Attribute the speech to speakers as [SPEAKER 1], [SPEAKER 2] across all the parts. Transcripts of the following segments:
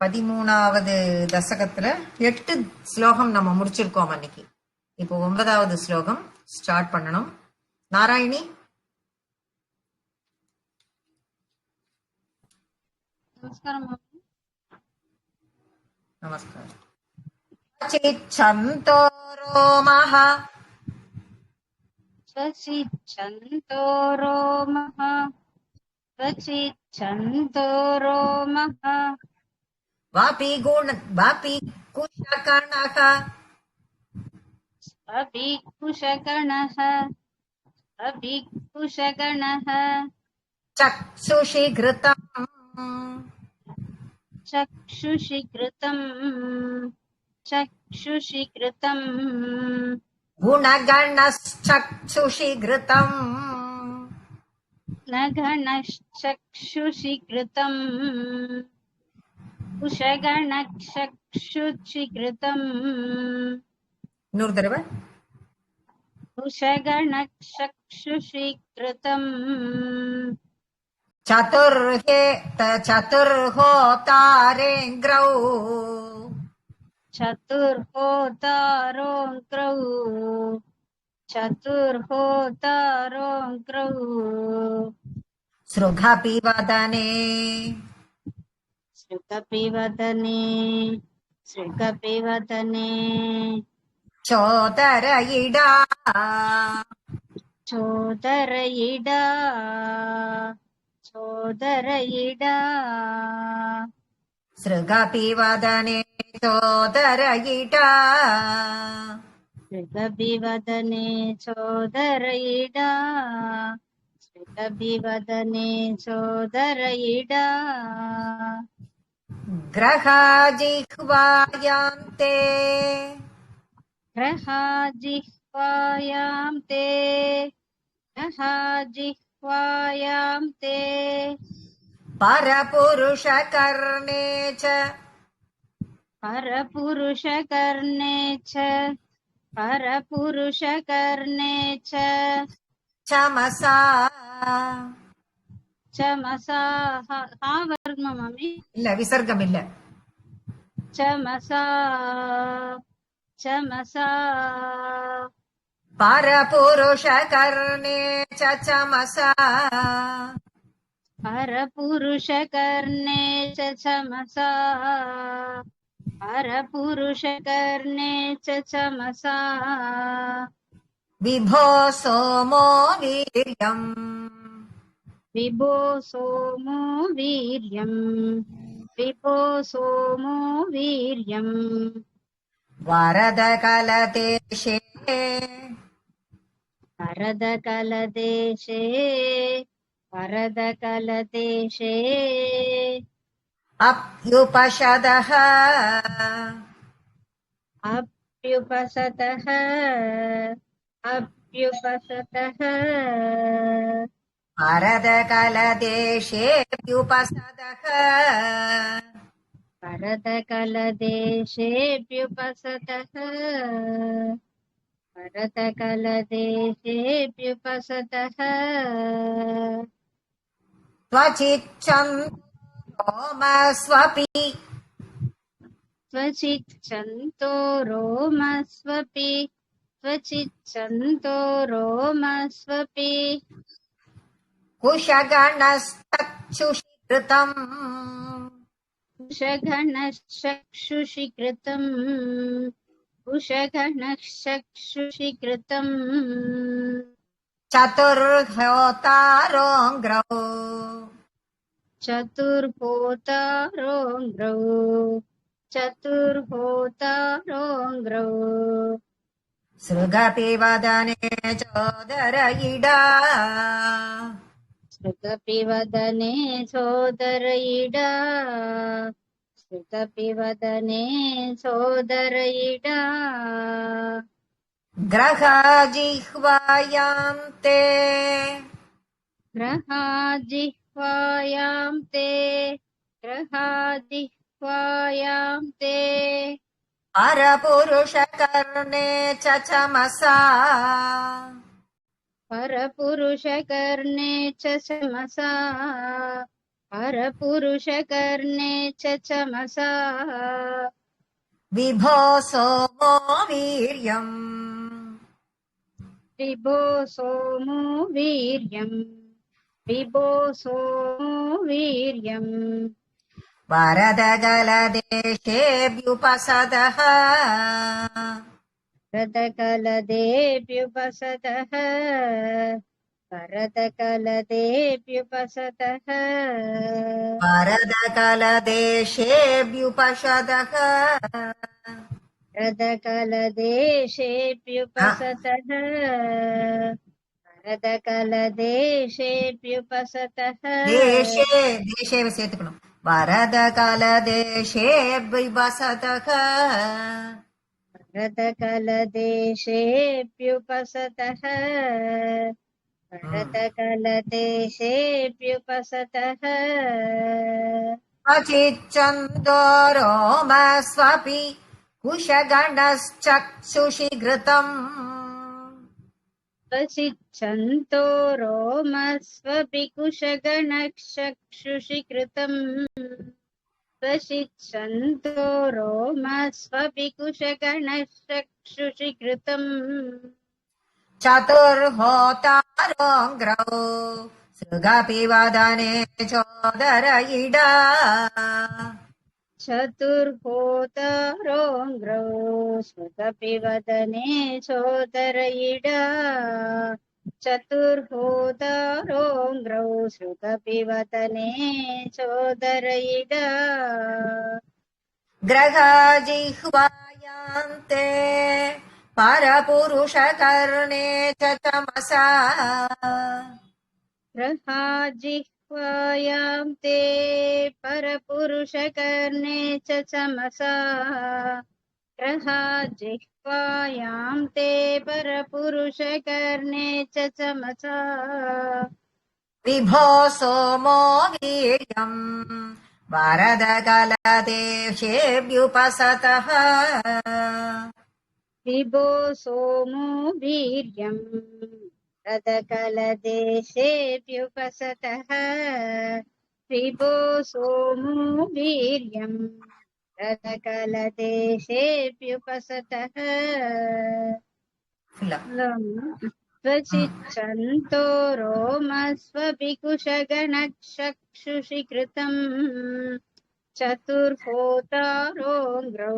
[SPEAKER 1] 13வது தசகத்துல 8 ஸ்லோகம் நம்ம முடிச்சிருக்கோம் அன்னைக்கு. இப்போ 9வது ஸ்லோகம் ஸ்டார்ட் பண்ணணும். நாராயணி.
[SPEAKER 2] நமஸ்காரம்.
[SPEAKER 1] நமஸ்காரம். சிச்சந்தோ ரோமஹ
[SPEAKER 2] स्वचिच्छन्तो रोमः स्वचिच्छन्तो रोमः
[SPEAKER 1] வாபி குஷகணஹ
[SPEAKER 2] अभिकुशगणः अभिकुशगणः
[SPEAKER 1] சக்ஷுஷி கிருதம்
[SPEAKER 2] चक्षुषि कृतम्
[SPEAKER 1] குணகணச்சக்ஷுஷி கிருதம்
[SPEAKER 2] न घनश्चक्षुषि कृतम् कुशगणचक्षुषि कृतम्
[SPEAKER 1] இன்னொரு தடவை.
[SPEAKER 2] कुशगणचक्षुषि कृतम्
[SPEAKER 1] சதுர்ஹோதாரேங்கிரௌ
[SPEAKER 2] चतुर्होतारोऽङ्क्रौ
[SPEAKER 1] ஸ்ருகபி வதனே
[SPEAKER 2] सृगपि वदने
[SPEAKER 1] சோதரயிடா
[SPEAKER 2] चोदरयिडा
[SPEAKER 1] ஸ்ருகபி வதனே சோதரயிடா
[SPEAKER 2] सृगपि वदने चोदरयिडा सृगपि वदने चोदरयिडा
[SPEAKER 1] கிரகாஜிஹ்வாயாந்தே
[SPEAKER 2] ग्रहाजिह्वायां ते
[SPEAKER 1] பரபுருஷகர்ணே ச
[SPEAKER 2] परपुरुषकर्णे च
[SPEAKER 1] சமசா
[SPEAKER 2] चमसा वर्गममि
[SPEAKER 1] இல்ல விசர்க்கம் இல்ல.
[SPEAKER 2] चमसा
[SPEAKER 1] பரபுருஷகர்ணே ச சமசா
[SPEAKER 2] परपुरुषकर्णे च चमसा परपुरुषकर्णे च चमसा
[SPEAKER 1] விபோ சோமோ வீர்யம்
[SPEAKER 2] विभो सोमो वीर्यम्
[SPEAKER 1] வரதகலதேஷே
[SPEAKER 2] वरदकलदेशे
[SPEAKER 1] அப்யுபஷதஹ
[SPEAKER 2] अप्युपसतः
[SPEAKER 1] வரதகலதேஷேப்யுபசதஹ
[SPEAKER 2] भरतकलदेशेऽप्युपसतः
[SPEAKER 1] त्वचिच्छन्दोमस्वपि
[SPEAKER 2] त्वचिच्छन्तो रोमस्वपि
[SPEAKER 1] कुशगणस्तक्षुषि कृतम्
[SPEAKER 2] कुशगणचक्षुषि कृतम्
[SPEAKER 1] चतुर्होतारोऽङ्ग्रौ
[SPEAKER 2] चतुर्होतारोऽङ्ग्रौ
[SPEAKER 1] सृगपि वदने चोदरयिडा
[SPEAKER 2] सृगपि वदने चोदरयिडा सृगपि वदने चोदरयिडा
[SPEAKER 1] ग्रहाजिह्वायान्ते
[SPEAKER 2] ग्रहाजिह्वायां ते
[SPEAKER 1] परपुरुषकर्णे च चमसा
[SPEAKER 2] परपुरुषकर्णे च चमसा परपुरुषकर्णे च चमसा
[SPEAKER 1] विभो सोमो वीर्यम्
[SPEAKER 2] विभो सोमो वीर्यम् विभो सोमो वीर्यम्
[SPEAKER 1] वरदगलदेशेऽभ्युपसदः
[SPEAKER 2] रदकलदेऽप्युपसतः वरदकलदेऽप्युपसतः
[SPEAKER 1] वरदकलदेशेऽभ्युपसदः
[SPEAKER 2] रदकलदेशेऽप्युपसतः वरदकलदेशेऽप्युपसतः
[SPEAKER 1] देशे देशे சேர்த்துக்கணும் वरदकलदेशेऽभ्युपसदः
[SPEAKER 2] वरदकलदेशेऽप्युपसतः वरदकलदेशेऽप्युपसतः
[SPEAKER 1] अचिच्छन्दोरोमस्वपि कुशगणश्चक्षुषि घृतम्
[SPEAKER 2] स्वसिच्छन्तो रोमस्वपिकुशगणचक्षुषि कृतम् स्वसिच्छन्तो रोमस्वपिकुशगणचक्षुषि कृतम्
[SPEAKER 1] चतुर्होतारोऽङ्ग्रौ सृगपि वदने चोदरयिडा
[SPEAKER 2] चतुर्होतारोऽङ्ग्रौ स्वगपि वदने चोदरयिडा चतुर्होतारोऽङ्ग्रौ श्रुतपि वदने चोदरयिडा
[SPEAKER 1] ग्रहजिह्वायान्ते परपुरुषकर्णे च तमसा
[SPEAKER 2] ग्रहाजिह्वायां ते परपुरुषकर्णे च चमसा ग्रहाजिह्वायां ते परपुरुषकर्णे च चमसा
[SPEAKER 1] विभो सोमो वीर्यम् वरदकलदेशेऽभ्युपसतः
[SPEAKER 2] विभो सोमो वीर्यम् रदकलदेशेऽप्युपसतः विभो सोमो वीर्यम् रदकलदेशेऽप्युपसतः स्वचिच्छन्तो रोमस्वपिकुशगणचक्षुषि कृतम् चतुर्होतारोऽङ्ग्रौ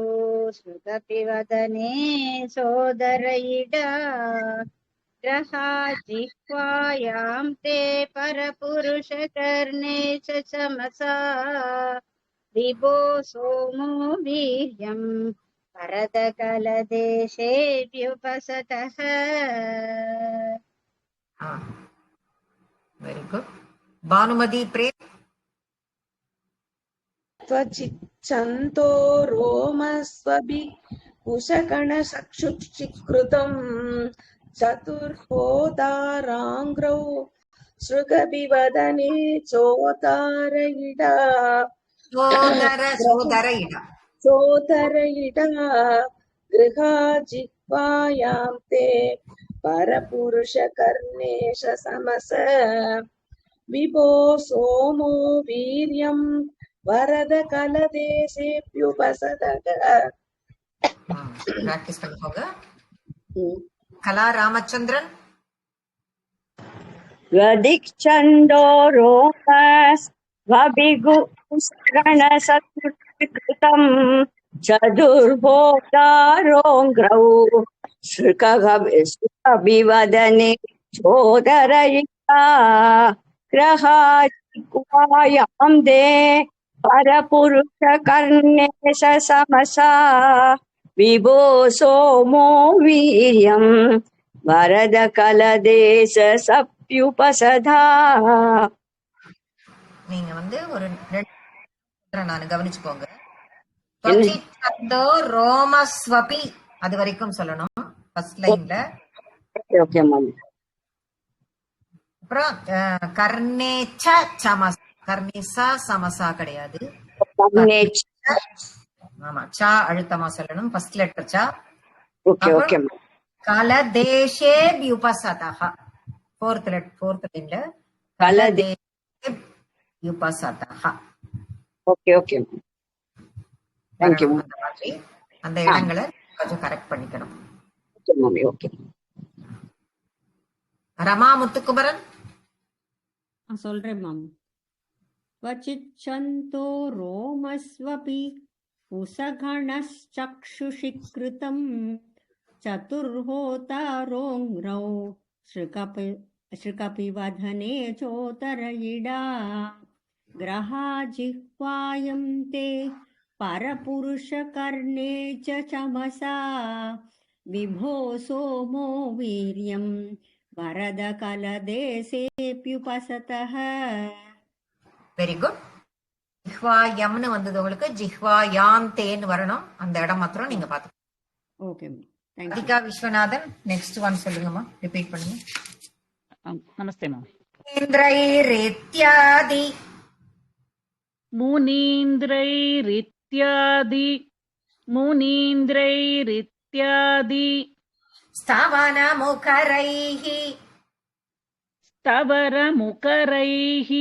[SPEAKER 2] श्रुतपि वदने सोदरयिडा ग्रहाजिह्वायां ते परपुरुषकर्णे च चमसा विभो सोमो वीर्यम् वरदकलदेशेऽप्युपसतः
[SPEAKER 1] वेरी गुड भानुमति प्रेम
[SPEAKER 3] त्वचिच्छन्तो रोमस्वभि कुशकणचक्षुषिकृतम् चतुर्होताराङ्ग्रौ सृगभिवदने चोतारयिडा
[SPEAKER 1] सोदरयिडा
[SPEAKER 3] चोतरयिडा गृहाजिह्वायां ते परपुरुषकर्णेश समस विभो सोमो वीर्यम् वरदकलदेशेऽप्युपसदः
[SPEAKER 1] प्रैक्टिस பண்ணிக்கோங்க கலா Ramachandran
[SPEAKER 4] Vadichando romas vabigu granasakritam chadurbotarongrau srikabhivadane chodarayita grahajikvayam de parapurusha karnesha samasa vibho somo viryam வரதகலதேச சப்யுபசதா.
[SPEAKER 1] நீங்க ஒரு நான் கவனிச்சுக்கோங்க ரோமஸ்வபி அது வரைக்கும் சொல்லணும் ஃபர்ஸ்ட் லைன்ல.
[SPEAKER 4] Okay ma'am.
[SPEAKER 1] அப்புறம் கர்ணேச்ச சமஸ் கர்ணிசா சமசா கிடையாது. ஆமா சா அழுத்தமா சொல்லணும் ஃபர்ஸ்ட் லெட்டர் சா.
[SPEAKER 4] Okay okay ma'am.
[SPEAKER 1] கலதேஷேப்யுபசதः ஃபோர்த் லைன்ல கலதேஷே யுபசதஹ.
[SPEAKER 4] Okay okay ma'am. தேங்க்யூ
[SPEAKER 1] வரணும்
[SPEAKER 4] மேம்.
[SPEAKER 1] அந்த மாதிரி. அந்த இடங்களை கொஞ்சம் கரெக்ட் பண்ணிக்கணும்.
[SPEAKER 4] ஓகே மாமி. ஓகே.
[SPEAKER 1] ரமா முத்துக்குமரன்.
[SPEAKER 5] சொல்றேன் மேம். क्वचिच्छन्तो रोमस्वपि कुसघणश्चक्षुषि कृतं चतुर्होतारोङ्ग्रौ शृकपिवधने चोतरयिडा ग्रहा जिह्वायं ते परपुरुषकर्णे च चमसा विभो सोमो वीर्यं वरदकलदेशेऽप्युपसतः.
[SPEAKER 1] Very good. ஜிஹ்வாயம்னு வந்தது உங்களுக்கு. ஜிஹ்வாயாம் தேன்னு வரணும். அந்த இடம் மாத்திரம் நீங்க பாத்து.
[SPEAKER 5] Okay ma'am. Thank you.
[SPEAKER 1] Adhika Viswanathan next one சொல்லுங்கம்மா. ரிப்பீட் பண்ணுங்க.
[SPEAKER 6] नमस्ते मैम.
[SPEAKER 1] இந்திரைரித்யாதி
[SPEAKER 6] मुनीन्द्रैरित्यादि
[SPEAKER 1] ஸ்தவனமுகரைः
[SPEAKER 6] स्तवरमुकरैः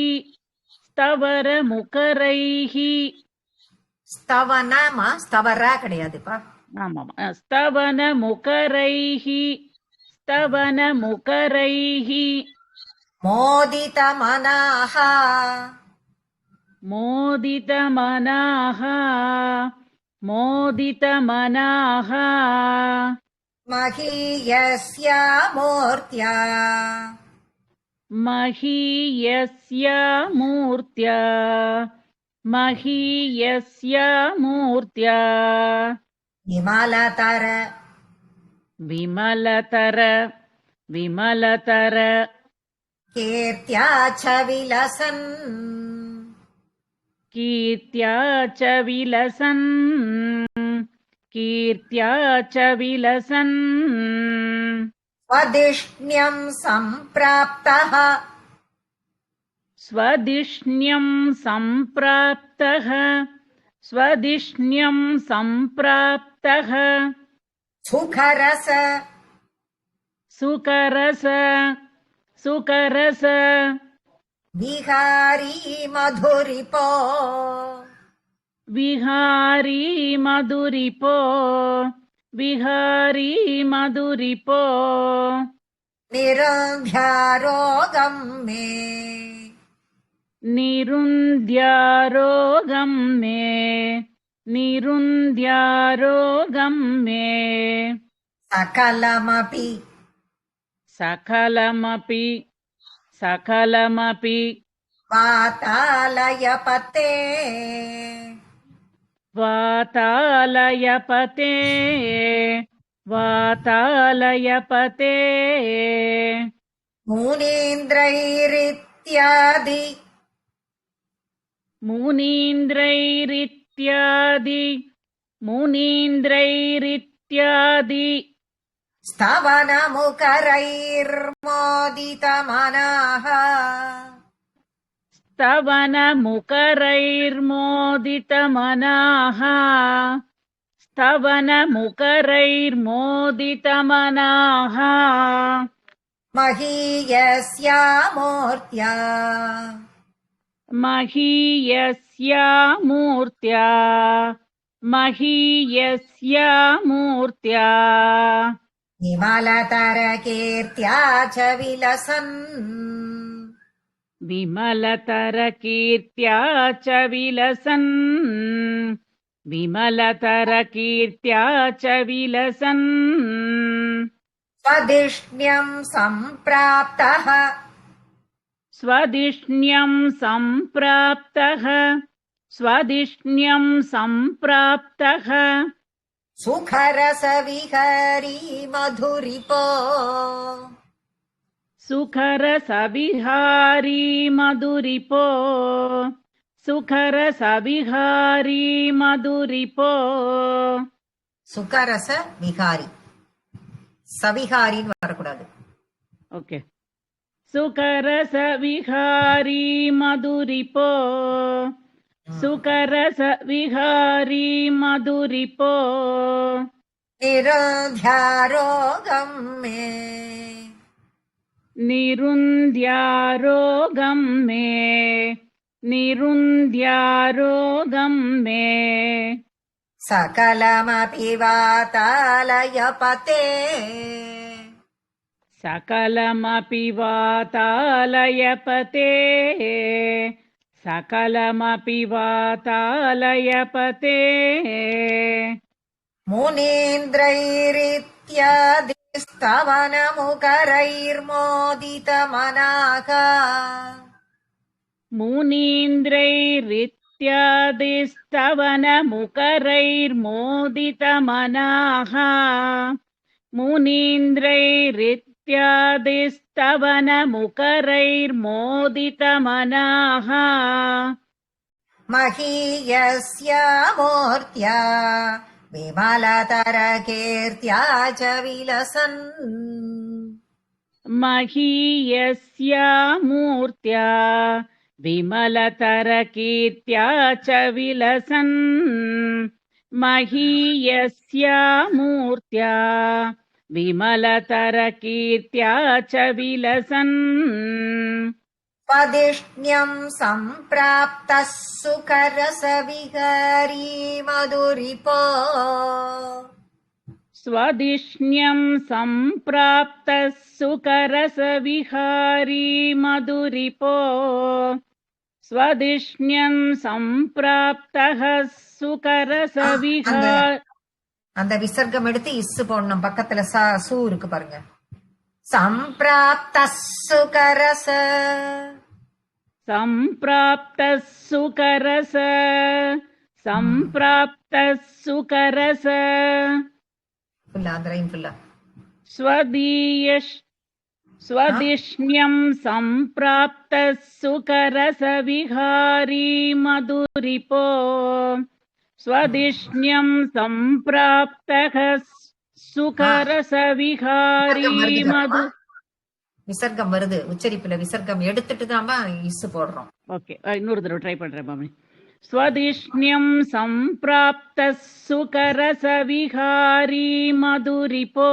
[SPEAKER 1] ஸ்தவனமா ஸ்தவரா கிடையாதுப்பா.
[SPEAKER 6] ஆமாம் स्तवनमुकरैः
[SPEAKER 1] மோதிதமனாः
[SPEAKER 6] मोदितमनाः
[SPEAKER 1] மகீயஸ்ய மூர்த்யா
[SPEAKER 6] महीयस्य मूर्त्या
[SPEAKER 1] விமலதர
[SPEAKER 6] विमलतर
[SPEAKER 1] கீர்த்யா ச விலசன்
[SPEAKER 6] कीर्त्या च विलसन्
[SPEAKER 1] ஸ்வதிஷ்ண்யம் சம்பிராப்தः
[SPEAKER 6] स्वदिष्ण्यं सम्प्राप्तः
[SPEAKER 1] சுகரச
[SPEAKER 6] सुकरस
[SPEAKER 1] விஹாரி மதுரிபோ
[SPEAKER 6] विहारी मधुरिपो
[SPEAKER 1] நிருத்யாரோகம் மே
[SPEAKER 6] निरुन्द्यारोगं मे सकलमपि
[SPEAKER 1] வாதாலயபதே
[SPEAKER 6] वातालयपते
[SPEAKER 1] முனீந்திரைரித்யாதி
[SPEAKER 6] मुनीन्द्रैरित्यादि
[SPEAKER 1] ஸ்தவனமுகரைர்மோதிதமனாः
[SPEAKER 6] स्तवनमुकरैर्मोदितमनाः
[SPEAKER 1] மகீயஸ்ய மூர்த்யா
[SPEAKER 6] महीयस्य मूर्त्या
[SPEAKER 1] விமலதர கீர்த்யா ச விலசன்
[SPEAKER 6] विमलतरकीर्त्या च विलसन्
[SPEAKER 1] ஸ்வதிஷ்ண்யம் சம்பிராப்தः சுகரச விஹாரி மதுரிபோ
[SPEAKER 6] सुखरसविहारी मधुरिपो
[SPEAKER 1] சுகரச விகாரி. சவிகாரின்னு வரக்கூடாது.
[SPEAKER 6] ओके सुकरसविहारी मधुरिपो
[SPEAKER 1] நிருத்யாரோகம் மே
[SPEAKER 6] निरुन्द्यारोगं मे निरुन्ध्यारोगं मे
[SPEAKER 1] सकलमपि वातालयपते
[SPEAKER 6] सकलमपि वातालयपते सकलमपि वातालयपते
[SPEAKER 1] मुनीन्द्रैरित्यादिस्तवनमुखरैर्मोदितमनाः
[SPEAKER 6] मुनीन्द्रैरित्यादिस्तवनमुखरैर्मोदितमनाः मुनीन्द्रैरित्यादिस्तवनमुखरैर्मोदितमनाः
[SPEAKER 1] महीयस्य मूर्त्या विमलतरकीर्त्या च विलसन्
[SPEAKER 6] महीयस्य मूर्त्या विमलतरकीर्त्या च विलसन् महीयस्य मूर्त्या विमलतरकीर्त्या च विलसन्
[SPEAKER 1] पदिष्ण्यम् सम्प्राप्तः सुकरसविहरी मधुरिपो
[SPEAKER 6] स्वदिष्ण्यं सम्प्राप्तः सुकरसविहारी मधुरिपो स्वदिष्ण्यं सम्प्राप्तः सुकरसविहारी
[SPEAKER 1] அந்த விசர்க்கம் எடுத்து இஸ்ஸு போடணும். பக்கத்துல சூ இருக்கு பாருங்க. சம்பிராப்த சுகரச
[SPEAKER 6] सम्प्राप्तः सुकरस सम्प्राप्तः सुकरस
[SPEAKER 1] ஃபுல்லா அந்த லைன் ஃபுல்லா
[SPEAKER 6] स्वदिष्ण्यं सम्प्राप्तः सुकरस विहारी मधुरिपो स्वदिष्ण्यं सम्प्राप्तः सुकरस विहारी मधु
[SPEAKER 1] விசர்க்கம் வருது. உச்சரிப்புல விசர்க்கம் எடுத்துட்டு தான் இஸ்ஸு போடுறோம்.
[SPEAKER 6] ஓகே, இன்னொரு தடவை ட்ரை பண்றேன் மாமி. स्वदिष्ण्यं सम्प्राप्तः सुकरसविहारी मधुरिपो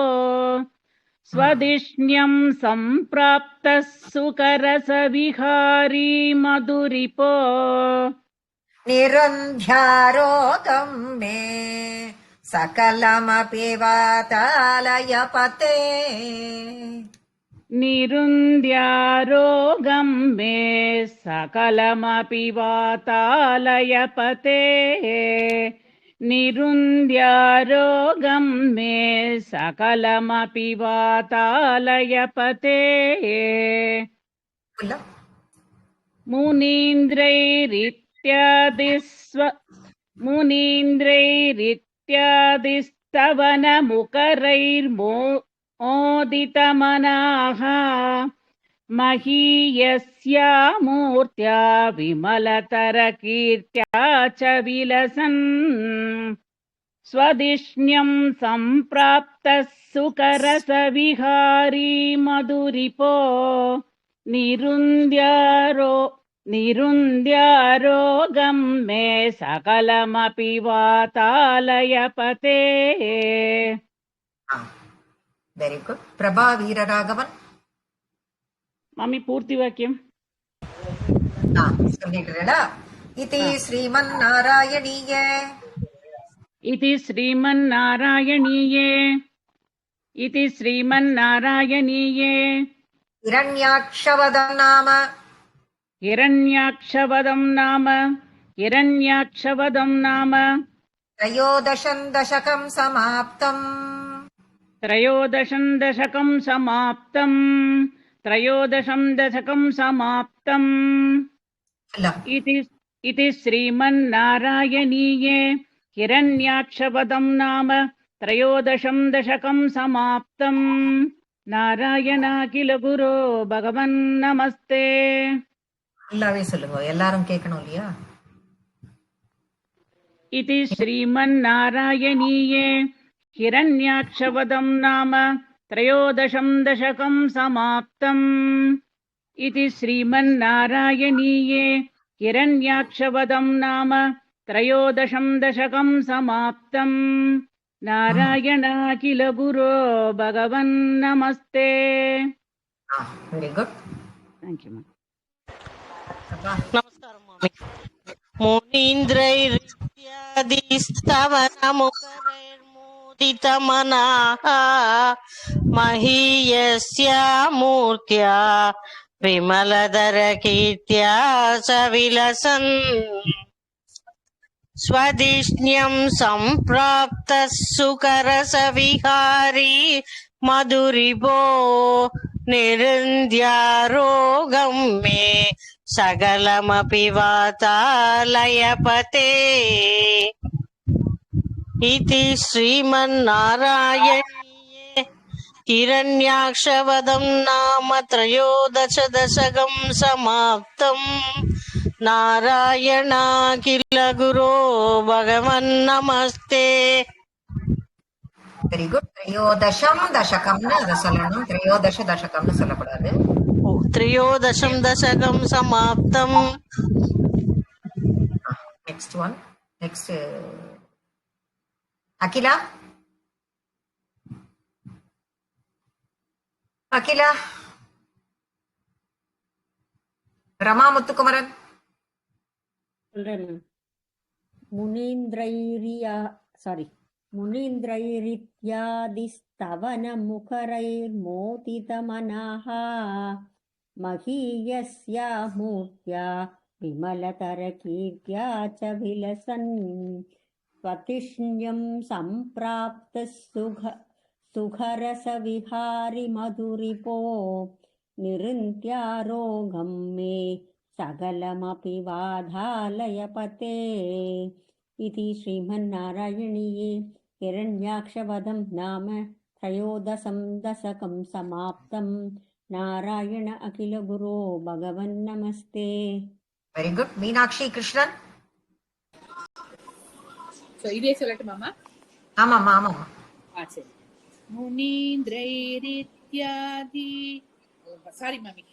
[SPEAKER 6] स्वदिष्ण्यं सम्प्राप्तः सुकरसविहारी मधुरिपो
[SPEAKER 1] निरुन्ध्यारोगम् मे सकलमपि वातालयपते
[SPEAKER 6] निरुन्ध्यारोगं मे सकलमपि वातालयपते निरुन्ध्यारोगं मे सकलमपि वातालयपते मुनीन्द्रैरित्यादिस्तवनमुखरैर्मोदितमनाः महीयस्या मूर्त्या विमलतरकीर्त्या च विलसन् स्वदिष्ण्यं सम्प्राप्तः सुकरसविहारी मधुरिपो निरुन्ध्यारोगं मे सकलमपि वातालयपते.
[SPEAKER 1] Very good. பிரபா வீரராகவன்
[SPEAKER 6] மாமி பூர்த்தி வாக்கியம்
[SPEAKER 1] சொல்லிடுறா. இது ஸ்ரீமன்னாராயணீய
[SPEAKER 6] इति श्रीमन्नारायणीये इति श्रीमन्नारायणीये
[SPEAKER 1] हिरण्याक्षवदं नाम
[SPEAKER 6] हिरण्याक्षवदं नाम
[SPEAKER 1] त्रयोदशं दशकं समाप्तम्
[SPEAKER 6] त्रयोदशं दशकं समाप्तम् इति श्रीमन्नारायणीये हिरण्याक्षवदं नाम त्रयोदशं दशकं समाप्तम्. நாராயணாகில குரு பகவன் நமஸ்தே.
[SPEAKER 1] எல்லாவே சொல்லுங்க, எல்லாரும் கேட்கணும் இல்லையா?
[SPEAKER 6] इति श्रीमन्नारायणीये हिरण्याक्षवदं नाम त्रयोदशं दशकं समाप्तम्. इति श्रीमन्नारायणीये हिरण्याक्षवदं नाम त्रयोदशं दशकं समाप्तम्. नारायणाखिल गुरो भगवन् नमस्ते.
[SPEAKER 1] Very good.
[SPEAKER 6] Thank you.
[SPEAKER 7] मुनीन्द्रैर्यदिस्तवनमुखैर्मुदितमनाः महीयस्या मूर्त्या विमलधरकीर्त्या स विलसन् स्वदिष्ण्यं सम्प्राप्तः सुकरसविहारी मधुरिपो निरुन्ध्यारोगं मे सकलमपि वातालयपते इति श्रीमन्नारायणीये हिरण्याक्षवदं नाम त्रयोदशदशकं समाप्तम् नारायणाखिल गुरो भगवन्नमस्ते
[SPEAKER 1] வெரி குட். திரையோதசம் தசகம்னு அதை சொல்லணும், திரையோதச தசகம்னு சொல்லக்கூடாது.
[SPEAKER 7] त्रयोदशं दशकं समाप्तम्
[SPEAKER 1] next one. Next Akila. Akila. Rama Muthukumaran.
[SPEAKER 5] சொல்றேன் மேம். முனீந்திரைரியா சாரி मुनीन्द्रैरित्यादिस्तवनमुखरैर्मोदितमनाः महीयस्या मूर्त्या विमलतरकीर्त्या च विलसन् स्वतिष्ण्यं सम्प्राप्तः सुखरसविहारि मधुरिपो निरुन्त्यारोगं मे सकलमपि वाधालयपते इति श्रीमन्नारायणीये हिरण्याक्षवधं नाम त्रयोदशं दशकं समाप्तं नारायण अखिल गुरो भगवन्नमस्ते.
[SPEAKER 1] Very good. மீனாட்சி கிருஷ்ணன்.
[SPEAKER 8] இதே சொல்லட்டுமாமா?
[SPEAKER 1] ஆமாம்மா ஆமாம்மா.
[SPEAKER 8] சரி. முனீந்திரைரித்யாதி சாரி மாமி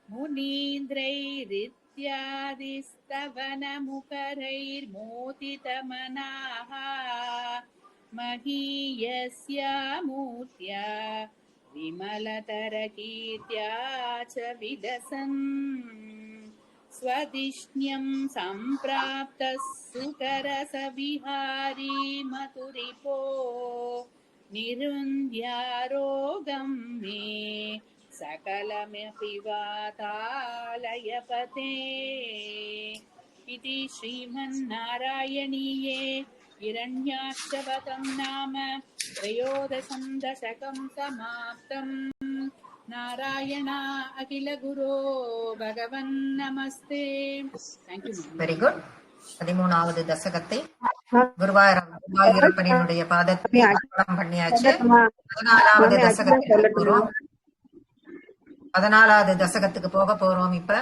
[SPEAKER 8] मुनीन्द्रैरित्यादिस्तवनमुखरैर्मोदितमनाः महीयस्या मूर्त्या विमलतरकीर्त्या च विलसन् स्वदिष्ण्यं सम्प्राप्तः सुकरसविहारी मधुरिपो निरुन्ध्यारोगं मे सकलमपि वातालयपते इति श्रीमन्नारायणीये हिरण्याक्षवदं नाम त्रयोदशं दशकं समाप्तम् नारायण अखिल गुरो भगवन्नमस्ते. Thank you.
[SPEAKER 1] Very good. 13வது தசகத்தை குருவாயூரப்பனினுடைய பாதத்தை பாடம் பண்ணியாச்சு. 14வது தசகத்துக்கு போறோம். 14வது தசகத்துக்கு போக போறோம். இப்ப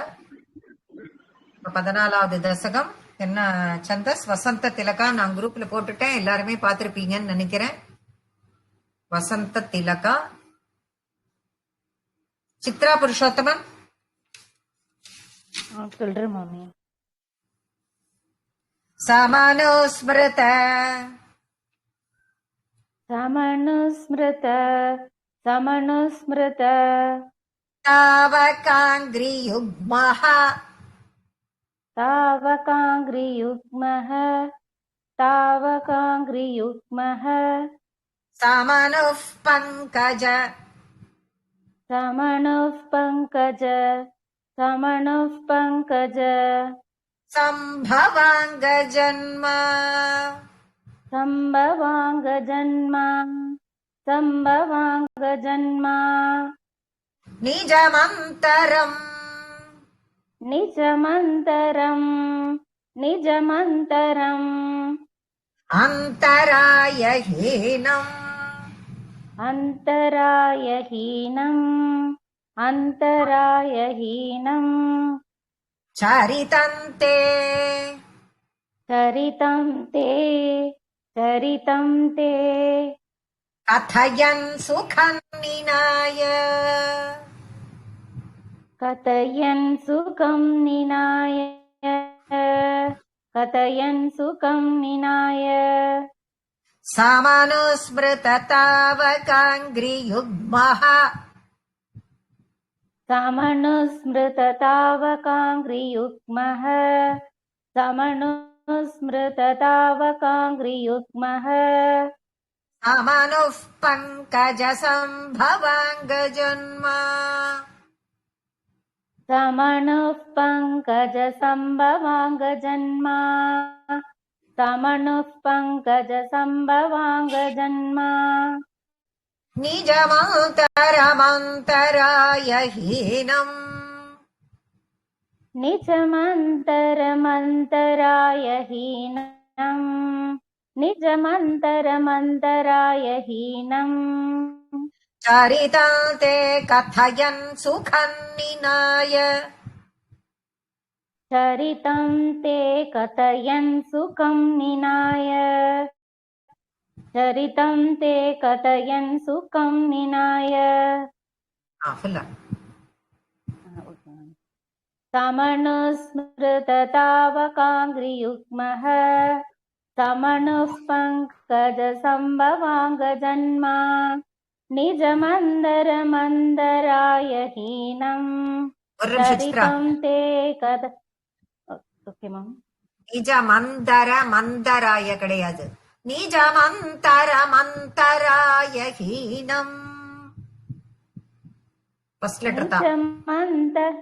[SPEAKER 1] 14வது தசகம் என்ன சந்தஸ்? வசந்த திலகா. நான் குரூப்ல போட்டுட்டேன், எல்லாருமே பார்த்திருப்பீங்கன்னு நினைக்கிறேன். வசந்த திலகா. சித்ரா புருஷோத்தமன்
[SPEAKER 9] சொல்றேன் மாமி.
[SPEAKER 1] சமனுஸ்மிருத
[SPEAKER 9] समनुस्मृत समनुस्मृत
[SPEAKER 1] तावकाङ्घ्रियुग्मः
[SPEAKER 9] तावकाङ्घ्रियुग्मः तावकाङ्घ्रियुग्मः
[SPEAKER 1] समनुः पङ्कज
[SPEAKER 9] समनुः पङ्कज समनुः पङ्कज
[SPEAKER 1] सम्भवाङ्गजन्म
[SPEAKER 9] सम्भवाङ्गजन्म सम्भवाङ्गजन्म
[SPEAKER 1] निजमन्तरम्
[SPEAKER 9] निजमन्तरम् निजमन्तरम्
[SPEAKER 1] अन्तरायहीनम्
[SPEAKER 9] अन्तरायहीनम् अन्तरायहीनम्
[SPEAKER 1] चरितन्ते
[SPEAKER 9] चरितं ते चरितं ते
[SPEAKER 1] कथयन् सुखं निनाय
[SPEAKER 9] कथयन् सुखं निनाय कथयन् सुखं निनाय
[SPEAKER 1] समनुस्मृततावकाङ्घ्रियुग्मः
[SPEAKER 9] समनुस्मृततावकाङ्घ्रियुग्मः समनुस्मृततावकाङ्घ्रियुग्मः
[SPEAKER 1] समनुः पङ्कजसम्भवाङ्गजन्मा
[SPEAKER 9] समनुः पङ्कजसम्भवाङ्गजन्मा समनुः पङ्कजसम्भवाङ्गजन्मा
[SPEAKER 1] निजमन्तरमन्तराय हीनम्
[SPEAKER 9] निजमन्तरमन्तराय हीनम् निजमन्तरमन्तराय हीनम्
[SPEAKER 1] चरितं ते कथयन् सुखं निनाय
[SPEAKER 9] चरितं ते कथयन् सुखं निनाय चरितं ते कथयन् सुखं निनाय समनुस्मृततावकाङ्घ्रियुग्मः समनुः पङ्कजसम्भवाङ्गजन्मा निजमन्दरमन्दराय हीनम् चरितं ते कथ ஓகே மேம்
[SPEAKER 1] நிஜமந்தர மந்தராய கிடையாது நிஜமந்தர மந்தராய ஹீனம் ஃபர்ஸ்ட் லெட்டர் தான்
[SPEAKER 9] நிஜமந்தர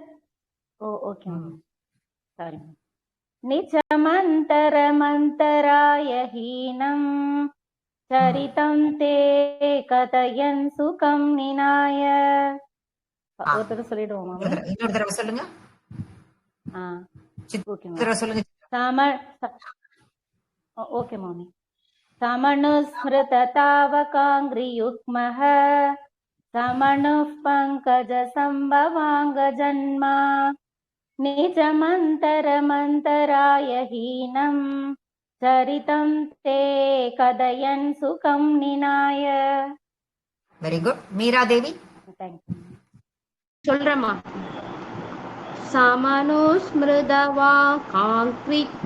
[SPEAKER 9] ஓகே மேம் சாரி நிஜமந்தரமந்தராய ஹீனம் சரிதம் தே கதயன் சுகம் நினாய ஒரு தடவை சொல்லிடுவோமா
[SPEAKER 1] இன்னொரு தடவை சொல்லுங்க
[SPEAKER 9] ஓகே மாமி समनुस्मृततावकाङ्घ्रियुग्मः समनुः पङ्कजसम्भवाङ्गजन्मा निजमन्तरमन्तराय हीनम् चरितं ते कथयन् सुखं निनाय
[SPEAKER 1] வெரி குட் மீரா தேவி
[SPEAKER 2] சொல்றேம்மா समनुस्मृतवा काङ्क्रियुग्मः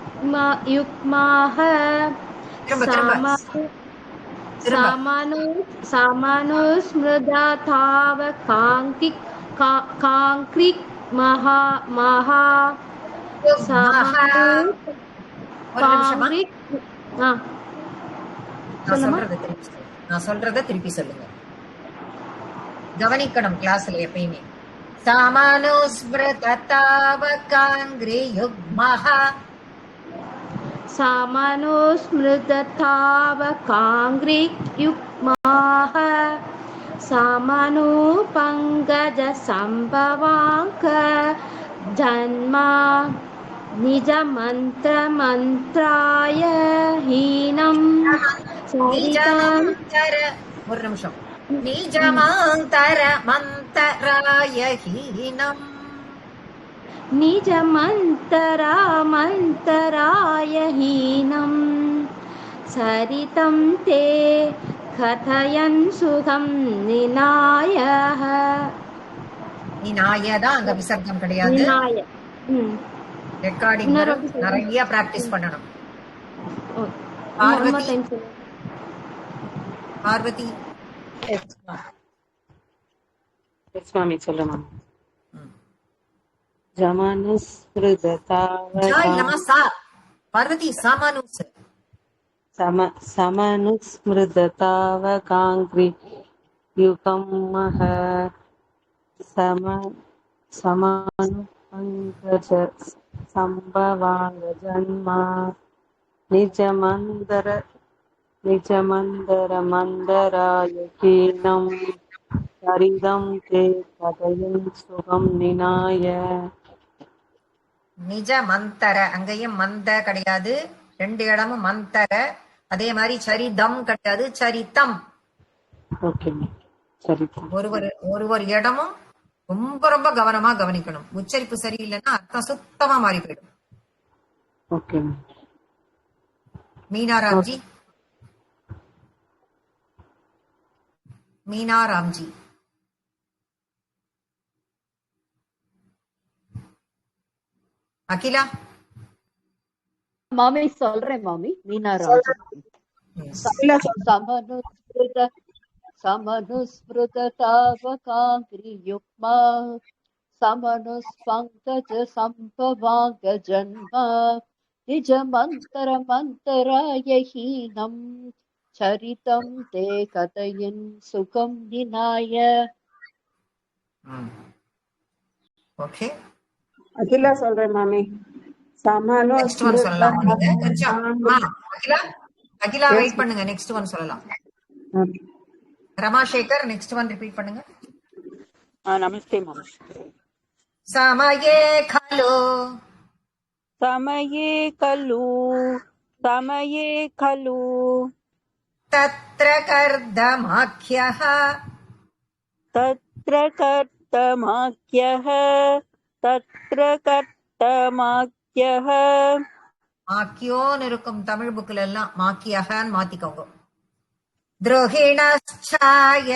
[SPEAKER 2] समनुस्मृतताव काङ्क्रियुग्मः
[SPEAKER 1] நான் சொல்றத திருப்பி சொல்லுங்க கவனிக்கணும் கிளாஸ்ல எப்பயுமே समनुस्मृततावकाङ्घ्रियुग्मः
[SPEAKER 2] समनुस्मृततावकाङ्घ्रियुग्मः समनुपङ्कजसम्भवाङ्गजन्मा निजमन्त्रमन्त्राय हीनम्
[SPEAKER 1] ஒரு நிமிஷம் निजमन्तरमन्तराय हीनम्
[SPEAKER 2] निजमन्तरमन्तराय हीनम् सरितं ते कथयन् सुखं निनाय
[SPEAKER 1] நினாய தான் அங்க விசர்க்கம் கிடையாது ரெக்கார்டிங் நிறைய பிராக்டிஸ் பண்ணணும் பார்வதி
[SPEAKER 10] மாமி சொல்லுமா
[SPEAKER 1] பார்வதி
[SPEAKER 10] समनुस्मृततावकाङ्घ्रियुग्मः समनुपङ्कजसम्भवाङ्गजन्मा निजमन्दरमन्दराय हीनम् சரிதம் தே கதையின் சுகம் நினாய
[SPEAKER 1] நிஜ மந்தர அங்கேயும் மந்த கிடையாது ரெண்டு இடமும் மந்தர அதே மாதிரி சரிதம் கிடையாது சரிதம் ஒரு இடமும் ரொம்ப ரொம்ப கவனமா கவனிக்கணும் உச்சரிப்பு சரியில்லைன்னா அர்த்தம் சுத்தமா மாறி போயிடும் மீனா ராம்ஜி அகிலா
[SPEAKER 11] மாமி சொல்றேன் மாமி மீனா ராம்ஜி
[SPEAKER 1] Yes.
[SPEAKER 2] समनुस्मृततावकाङ्घ्रियुग्मा समनुस्पङ्कजसम्भवाङ्गजन्म निजमन्तरमन्तरायहीनं चरितं ते कथयन् सुखं विनाय.
[SPEAKER 1] Okay.
[SPEAKER 3] அகிலா சொல்றேன் மாமி.
[SPEAKER 1] நெக்ஸ்ட் ஒன் சொல்லலாமா நீங்க? கொஞ்சம் அகிலா அகிலா
[SPEAKER 3] Yes,
[SPEAKER 1] வெயிட் பண்ணுங்க. நெக்ஸ்ட் ஒன் சொல்லலாம்.
[SPEAKER 3] okay.
[SPEAKER 1] ரமாசேகர் நெக்ஸ்ட் ஒன் ரிப்பீட் பண்ணுங்க.
[SPEAKER 6] नमस्ते मम
[SPEAKER 1] समये खलु
[SPEAKER 6] समये खलु
[SPEAKER 1] तत्र कर्दमाख्यः
[SPEAKER 6] तत्र कर्तमाख्यः
[SPEAKER 1] மாக்கியோன்னு இருக்கும் தமிழ் புக்ல எல்லாம் மாக்கியகன்னு மாத்திக்கோங்க. द्रोहिणश्चाय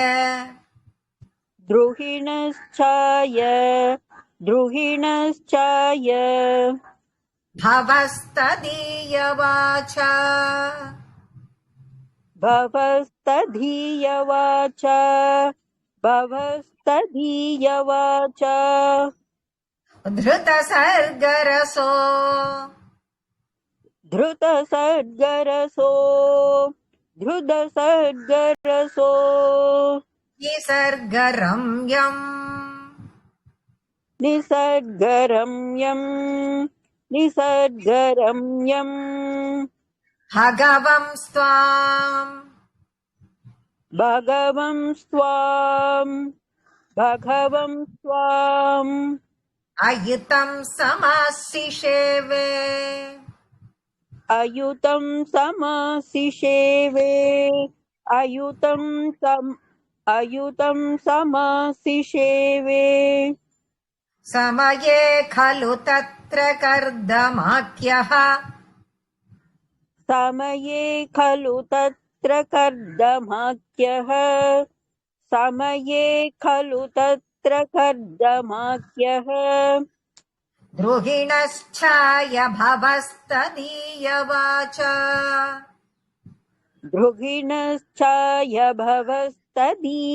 [SPEAKER 1] भवस्तदीयवाचा धृतसर्गरसो निसर्गरम्यम् भगवं स्वाम् अयुतं समासिषेवे समये खलु तत्र कर्दमाख्यः द्रोहिणश्चाय भवस्तदीयवाचा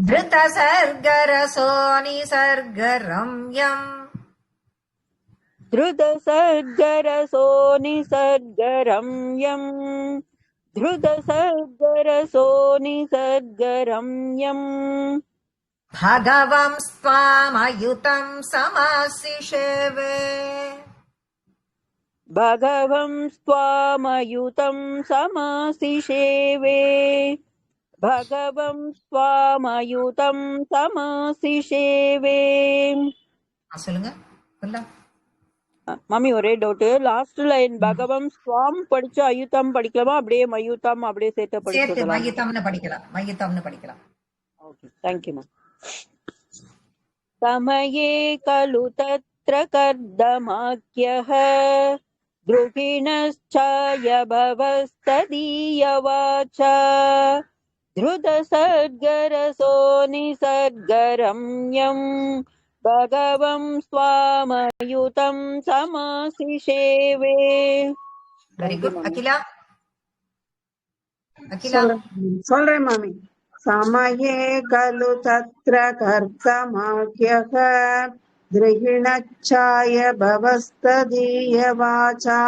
[SPEAKER 1] धृतसर्गरसो निसर्गरम्यम् भगवं स्वामयुतं समासिषेवे சொல்லுங்க.
[SPEAKER 6] மம்மி ஒரே டவுட், லாஸ்ட் லைன் பகவம் ஸ்வாம் படிச்சு அயுதம் படிக்கலாமா, அப்படியே மயுதம் அப்படியே சேர்த்து
[SPEAKER 1] சேர்த்து
[SPEAKER 6] படிக்கலாம்?
[SPEAKER 1] மயுத்தம்னு படிக்கலாம்.
[SPEAKER 6] ஓகே, தேங்க்யூ மேம். समये खलु तत्र कर्दमाख्यः द्रुहिणश्चाय भवस्तदीयवाचा धृतसर्गरसो निसर्गरम्यम् भगवं स्वामयुतं समासिषेवे.
[SPEAKER 1] Very good. அகிலா
[SPEAKER 3] சொல்றேன் மாமி. समये खलु तत्र कर्तमाख्यः द्रुहिणश्चाय भवस्तदीयवाचा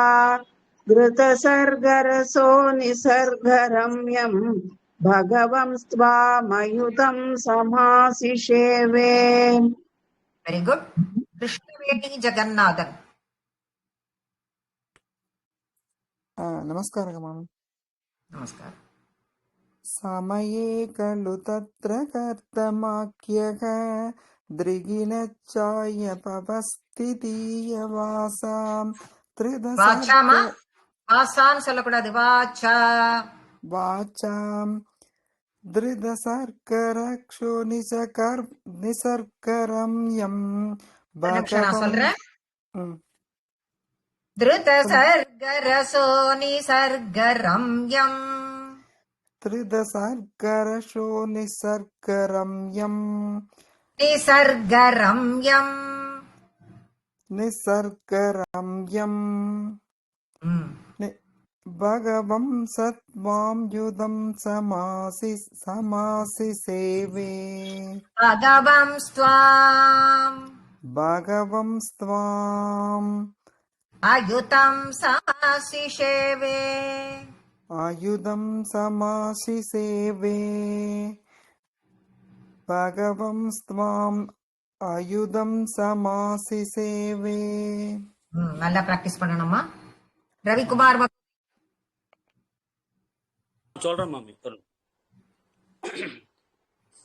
[SPEAKER 3] धृतसर्गरसो निसर्गरम्यम् भगवं स्वामयुतं समासिषेवे.
[SPEAKER 1] Very good. கிருஷ்ணவேணி ஜெகநாதன்.
[SPEAKER 11] नमस्कारः मामि.
[SPEAKER 1] நமஸ்காரம்.
[SPEAKER 11] समये खलु तत्र कर्तमाख्यः द्रुहिणश्चाय भवस्तदीयवासां
[SPEAKER 1] வாச்சாமா வாசான்னு சொல்லக்கூடாது.
[SPEAKER 11] वाचां धृतसर्गरक्षो निसर्गरम्यं
[SPEAKER 1] நான் சொல்றேன்.
[SPEAKER 11] ம்.
[SPEAKER 1] धृतसर्गरसो निसर्गरम्यम्
[SPEAKER 11] धृतसर्गरक्षो निसर्गरम्यं
[SPEAKER 1] निसर्गरम्यम्
[SPEAKER 11] निसर्गरम्यम् भगवं सत्त्वां समासि सेवे भगवं स्वाम्
[SPEAKER 1] अयुतं समासि सेवे
[SPEAKER 11] आयुधं समासि सेवे भगवं स्वाम् आयुधं समासि सेवे.
[SPEAKER 1] நல்லா பிராக்டிஸ் பண்ணணுமா? ரவிக்குமார்
[SPEAKER 12] சொல்றேன் மாமி.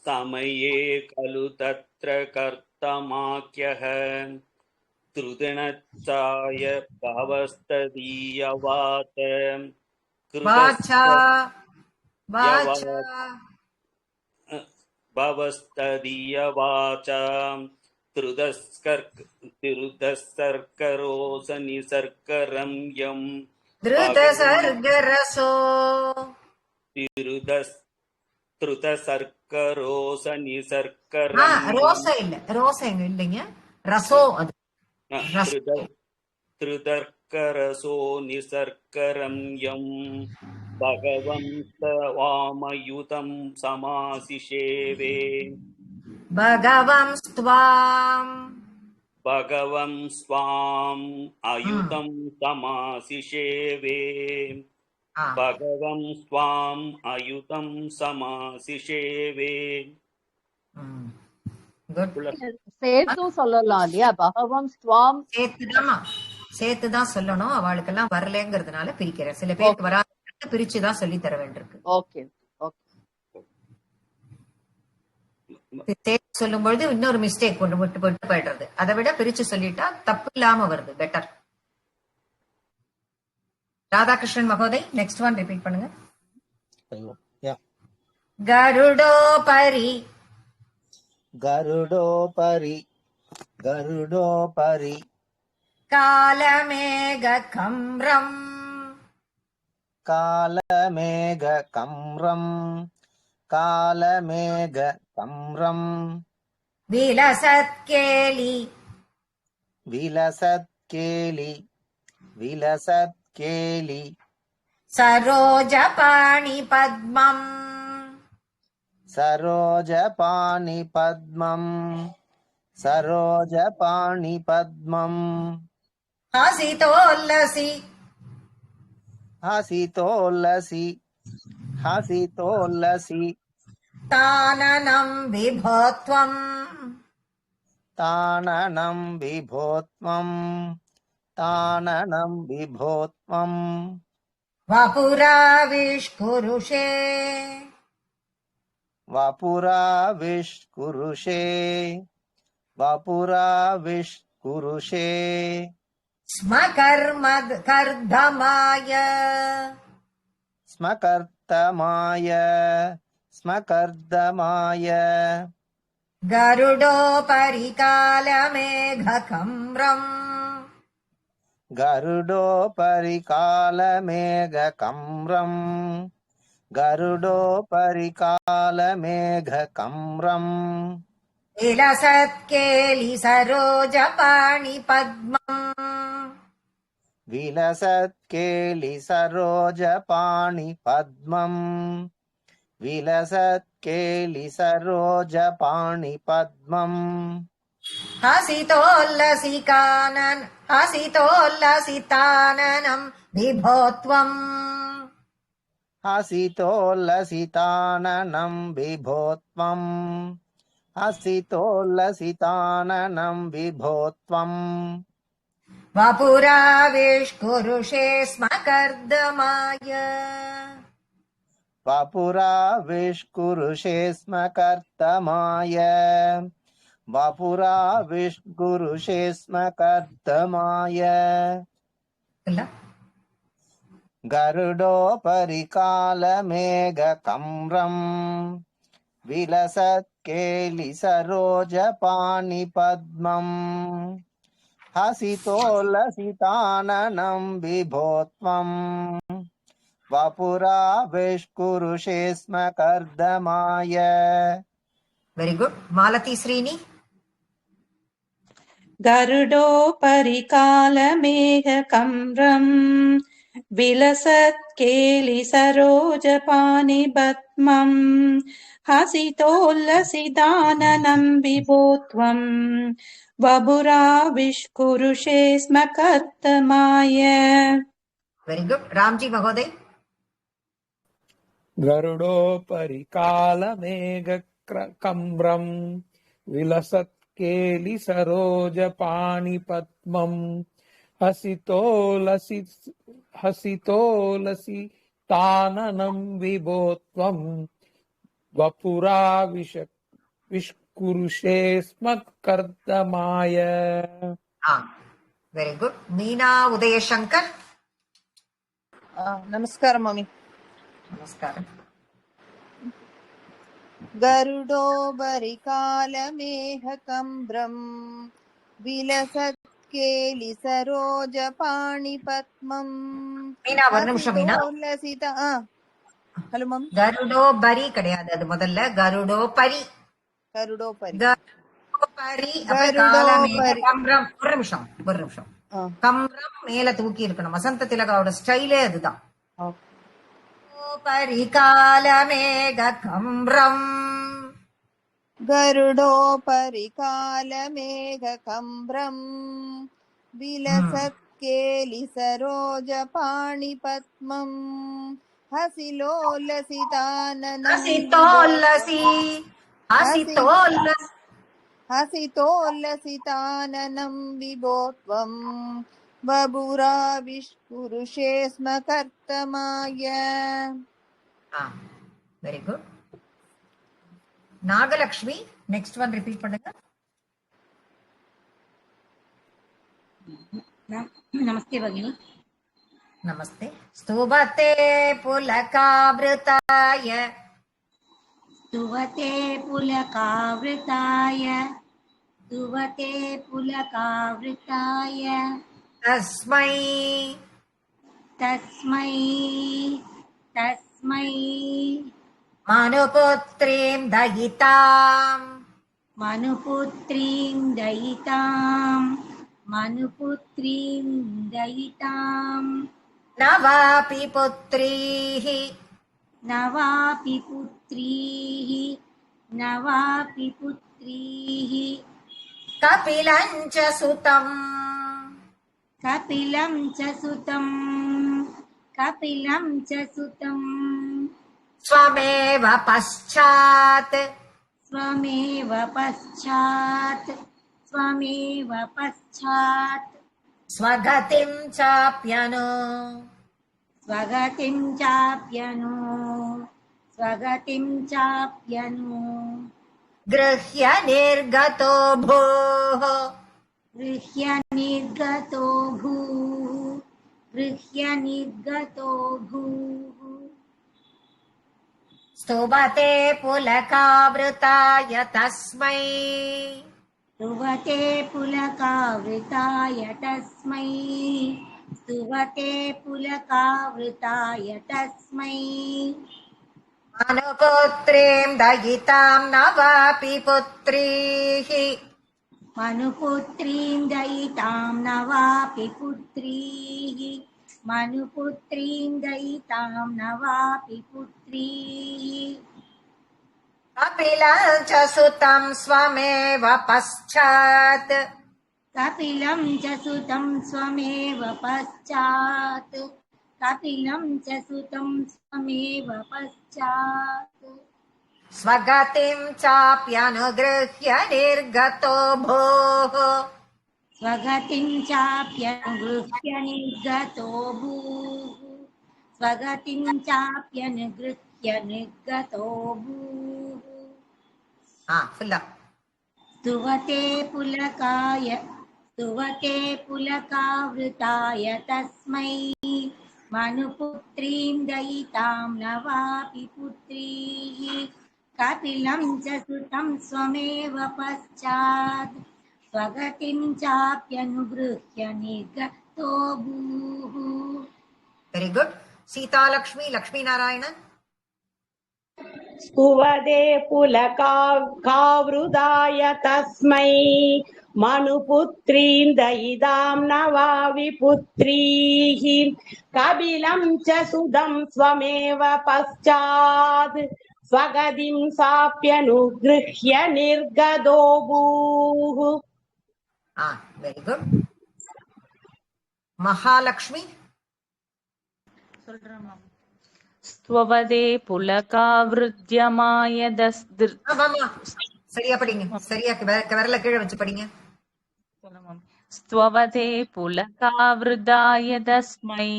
[SPEAKER 12] समये खलु तत्र कर्तमाख्यः त्रुदिनच्चाय भवस्तदीयवात भवस्तदीयवाचा त्रुदस्कर्करोस निसर्गरम्यम्
[SPEAKER 1] திருதசர்கரசோ
[SPEAKER 12] திருதசர்க்கரோச நிசர்க்கரம்
[SPEAKER 1] ரோச இல்ல ரோச எங்க இல்லைங்க ரசோ அது
[SPEAKER 12] திருதர்க்கரசோ நிசர்க்கரம்யம் பகவந்த வாமயுதம் சமாசிஷேவே
[SPEAKER 1] பகவம்
[SPEAKER 12] ஸ்வாம் அயுதம் சமாசிஷேவே பகவம் ஸ்வாம் அயுதம் சமாசிஷேவே.
[SPEAKER 2] சேர்த்து சொல்லலாம் இல்லையா? பகவம் ஸ்வாம்
[SPEAKER 1] சேர்த்துதான் சொல்லணும். அவளுக்கெல்லாம் வரலங்கிறதுனால பிரிக்கிறேன். சில பேருக்கு வராத பிரிச்சுதான் சொல்லி தர வேண்டியிருக்கு.
[SPEAKER 2] ஓகே
[SPEAKER 1] சேர்த்து சொல்லும் பொழுது இன்னொரு மிஸ்டேக் கொண்டு விட்டு போயிடுறது. அதை விட பிரிச்சு சொல்லிட்டா தப்பு இல்லாம வருது. பெட்டர். ராதாகிருஷ்ணன் மகோதய், நெக்ஸ்ட் ஒன் ரிப்பீட் பண்ணுங்க. கருடோபரி
[SPEAKER 13] गरुडोपरि गरुडोपरि
[SPEAKER 1] कालमेघकम्रम्
[SPEAKER 13] कालमेघकम्रम् कालमेघकम्रम्
[SPEAKER 1] विलसत्केलि
[SPEAKER 13] विलसत्केलि विलसत्केलि
[SPEAKER 1] सरोजपाणिपद्मम्
[SPEAKER 13] सरोजपाणिपद्मम् सरोजपाणिपद्मम्
[SPEAKER 1] हसितोल्लसि
[SPEAKER 13] हसितोल्लसि हसितोल्लसि
[SPEAKER 1] ताननं विभोत्वम्
[SPEAKER 13] ताननं विभोत्वम् ताननं विभोत्वम्
[SPEAKER 1] वपुराविष्कुरुषे
[SPEAKER 13] वपुराविष्कुरुषे वपुराविष्कुरुषे
[SPEAKER 1] स्मकर्धमाय
[SPEAKER 13] स्मकर्तमाय स्मकर्दमाय
[SPEAKER 1] गरुडोपरि कालमेघकम्रम्
[SPEAKER 13] गरुडोपरि कालमेघकम्रम् गरुडोपरि कालमेघकम्रम्
[SPEAKER 1] विलसत्केलि सरोजपाणिपद्मम्
[SPEAKER 13] विलसत्केलि सरोजपाणिपद्मम् विलसत्केलि सरोजपाणिपद्मम्
[SPEAKER 1] हसितोल्लसिताननं विभोत्वम्
[SPEAKER 13] हसितोल्लसिताननं विभोत्वम् हसितोल्लसिताननं विभोत्वम्
[SPEAKER 1] वपुराविष्कुरुषे स्मकर्दमाय
[SPEAKER 13] वपुराविष्कुरुषे स्मकर्तमाय वपुराविष्कुरुषे स्मकर्तमाय गरुडोपरि कालमेघकम्रम् विलसत्केलि सरोजपाणिपद्मम् हसितोल्लसिताननं विभोत्वम् वपुराविष्कुरुषे स्मकर्दमाय
[SPEAKER 1] வெரி குட். மாலதி ஸ்ரீனி.
[SPEAKER 14] गरुडोपरि कालमेघकम्रम् विलसत्केलिसरोजपाणिपद्मम् हसितोल्लसिताननं विभो त्वम् बभुराविष्कुरुषे स्म कर्तमाय.
[SPEAKER 1] Very good. ராம்ஜி மகோதய்.
[SPEAKER 15] गरुडोपरि कालमेघकम्रम् विलसत्केलिसरोजपाणिपद्मम् हसितोलसिताननं विभो त्वम् वपुराविष्कुरुषे स्म कर्दमाय.
[SPEAKER 1] Very good. மீனா உதயசங்கர்.
[SPEAKER 16] நமஸ்காரம் மாமி.
[SPEAKER 1] நமஸ்காரம்.
[SPEAKER 16] गरुडोपरि कालमेघकम्रम् विलसत्केलिसरोजपाणिपद्मम्
[SPEAKER 1] மீனா ஒரு நிமிஷம். மீனா
[SPEAKER 16] ஹலோ மாமி.
[SPEAKER 1] கருடோபரி கிடையாது, அது முதல்ல கருடோபரி.
[SPEAKER 16] கருடோபரி
[SPEAKER 1] கம்ரம். ஒரு நிமிஷம். கம்ரம் மேல தூக்கி இருக்கணும். வசந்த திலகாவோட ஸ்டைலே அதுதான். परिकालमेघकम्रम्
[SPEAKER 16] गरुडोपरिकालमेघकम्रम् विलसत्केलिसरोजपाणिपद्मम् हसितोल्लसिताननं विभो त्वम् बभुराविष्कुरुषे स्म कर्तमाय.
[SPEAKER 1] Very good. Nagalakshmi, next one repeat பண்ணுங்க.
[SPEAKER 5] நமஸ்தே பகினி.
[SPEAKER 1] நமஸ்தே. स्तुवते पुलकावृताय.
[SPEAKER 5] स्तुवते पुलकावृताय. स्तुवते पुलकावृताय.
[SPEAKER 1] तस्मै
[SPEAKER 5] तस्मै तस्मै
[SPEAKER 1] मनुपुत्रीं दयिताम्.
[SPEAKER 5] मनुपुत्रीं दयिताम्. मनुपुत्रीं दयिताम्.
[SPEAKER 1] न वापि पुत्रीः.
[SPEAKER 5] न वापि पुत्रीः. न वापि पुत्रीः.
[SPEAKER 1] कपिलं च सुतम्.
[SPEAKER 5] कपिलं च सुतम्. कपिलं च सुतम्.
[SPEAKER 1] स्वमेव पश्चात्.
[SPEAKER 5] स्वमेव पश्चात्. स्वमेव पश्चात्.
[SPEAKER 1] स्वगतिं चाप्यनु.
[SPEAKER 5] स्वगतिं चाप्यनु. स्वगतिं चाप्यनु.
[SPEAKER 1] गृह्य निर्गतो भूः.
[SPEAKER 5] गृह्य निर्गतो भूः. गृह्य निर्गतो भूः.
[SPEAKER 1] स्तुवते पुलकावृताय तस्मै.
[SPEAKER 5] स्तुवते पुलकावृताय तस्मै. स्तुवते पुलकावृताय तस्मै.
[SPEAKER 1] मनुपुत्रीं दयितां न वापि पुत्रीः.
[SPEAKER 5] मनुपुत्रीं दयितां न वापि पुत्रीः. मनुपुत्रीं दयितां न वापि पुत्रीः.
[SPEAKER 1] कपिलं च सुतं स्वमेव पश्चात्.
[SPEAKER 5] कपिलं च सुतं स्वमेव पश्चात्. कपिलं च सुतं स्वमेव पश्चात्.
[SPEAKER 1] स्वगतिं चाप्यनुगृह्य निर्गतो भूः.
[SPEAKER 5] स्वगतिं चाप्यनुगृह्य निर्गतो भूः. स्वगतिं चाप्यनुगृह्य निर्गतो भूः. स्तुवते पुलकावृताय तस्मै. मनुपुत्रीं दयितां न वापि पुत्रीः. कपिलं च सुतं स्वमेव पश्चात्. स्वगतिं चाप्यनुगृह्य निर्गतो भूः.
[SPEAKER 1] Very good. सीता लक्ष्मी, लक्ष्मी नारायण.
[SPEAKER 17] स्तुवदे पुलकावृदाय तस्मै मनुपुत्रीं दयितां नवाविपुत्रीः कपिलं च सुदं स्वमेव पश्चात् स्वगतिं साप्यनुगृह्य निर्गतोऽभूः.
[SPEAKER 1] Very good. மகாலட்சுமி
[SPEAKER 9] ஸ்வவதே புலகாவிருத்யமாய
[SPEAKER 1] சரியா படிங்க. சரியா விரல கீழே வச்சு படிங்க.
[SPEAKER 9] ஸ்வவதே புலகாவிருதாய தஸ்மை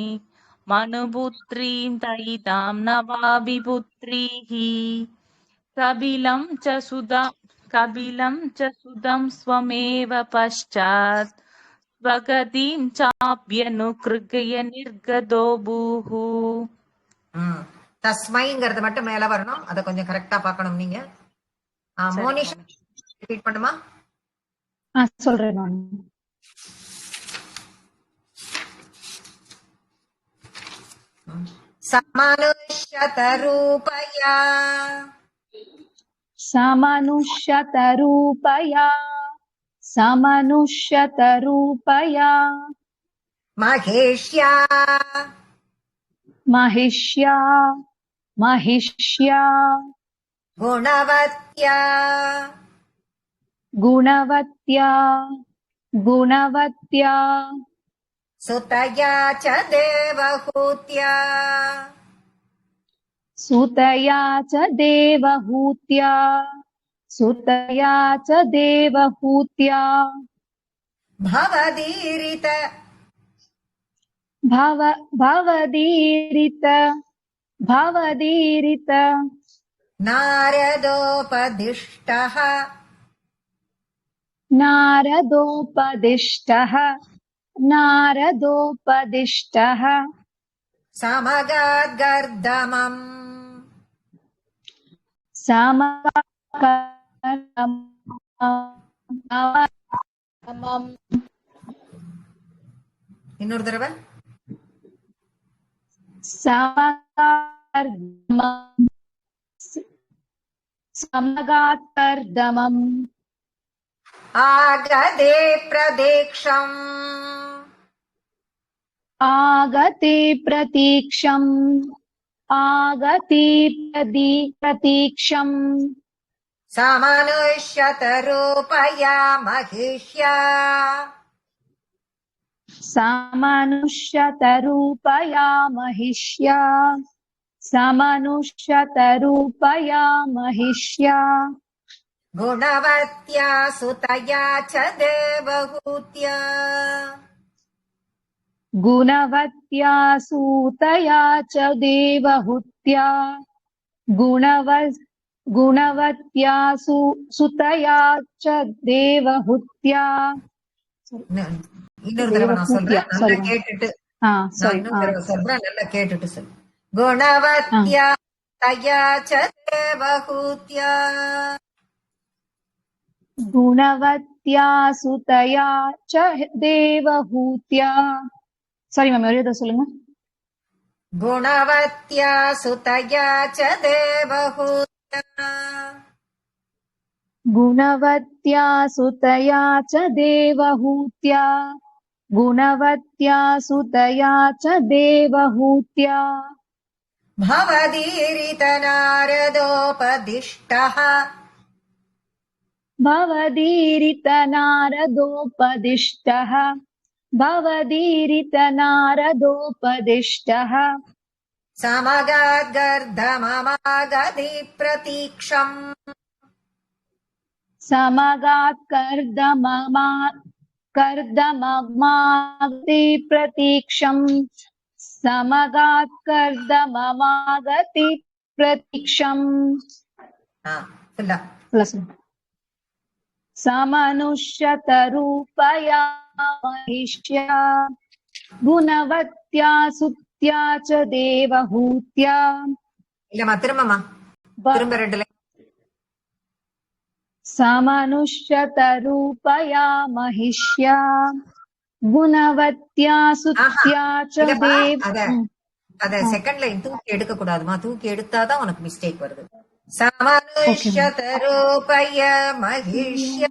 [SPEAKER 9] மனுபுத்ரீம் தயிதாம் நவாபிபுத்ரீஹ கபிலம் ச சுதம் ஸ்வமேவ பஷ்சாத் ஸ்வகதிம் சாப்யனுக்ருஹ்ய நிர்கதோ பூஹு.
[SPEAKER 1] தஸ்மைங்கிறது மட்டும் மேல வரணும். அதை கொஞ்சம் கரெக்டா பார்க்கணும் நீங்க. மோனிஷா ரிப்பீட் பண்ணுமா?
[SPEAKER 2] சொல்றேன் நான்.
[SPEAKER 1] சமனுஷ்யதரூபயா
[SPEAKER 2] சமனுஷ்யதரூபயா
[SPEAKER 1] மகேஷ்யா
[SPEAKER 2] குணவத்யா
[SPEAKER 1] சுதயா ச தேவஹூத்யா
[SPEAKER 2] भवदीरित नारदोपदिष्टः
[SPEAKER 1] समगाद्गर्दमम् இன்னொரு தடவை.
[SPEAKER 2] समगात्कर्दमम्
[SPEAKER 1] आगते प्रतीक्षम् समनुष्यतरूपया महिष्या गुणवत्या सुतया च देवहूत्या இன்னொரு தடவை நான் சொல்றேன், நல்லா கேட்டுட்டு சொல்றேன், நல்லா கேட்டுட்டு சொல்லு. குணவத்யா தயா ச தேவஹூத்யா
[SPEAKER 2] சாரி மேம், ஒரே சொல்லுங்க.
[SPEAKER 1] குணவத்யா சுதயா ச தேவஹூத்யா भवदीरित नारदोपदिष्टः समगाद्गर्दममागधि प्रतीक्षम्
[SPEAKER 2] समनुष्यतरूपया महिष्या गुणवत्या सुत्या च देवहूत्या.
[SPEAKER 1] இல்லம்மா திரும்பமா, திரும்ப ரெண்டு லைன்.
[SPEAKER 2] समनुष्यतरूपया महिष्या गुणवत्या सुत्या च देव.
[SPEAKER 1] அத செகண்ட் லைன் தூக்கி எடுக்க கூடாதுமா, தூக்கி எடுத்தாதான் உனக்கு மிஸ்டேக் வருது. समनुष्यतरूपय महिष्य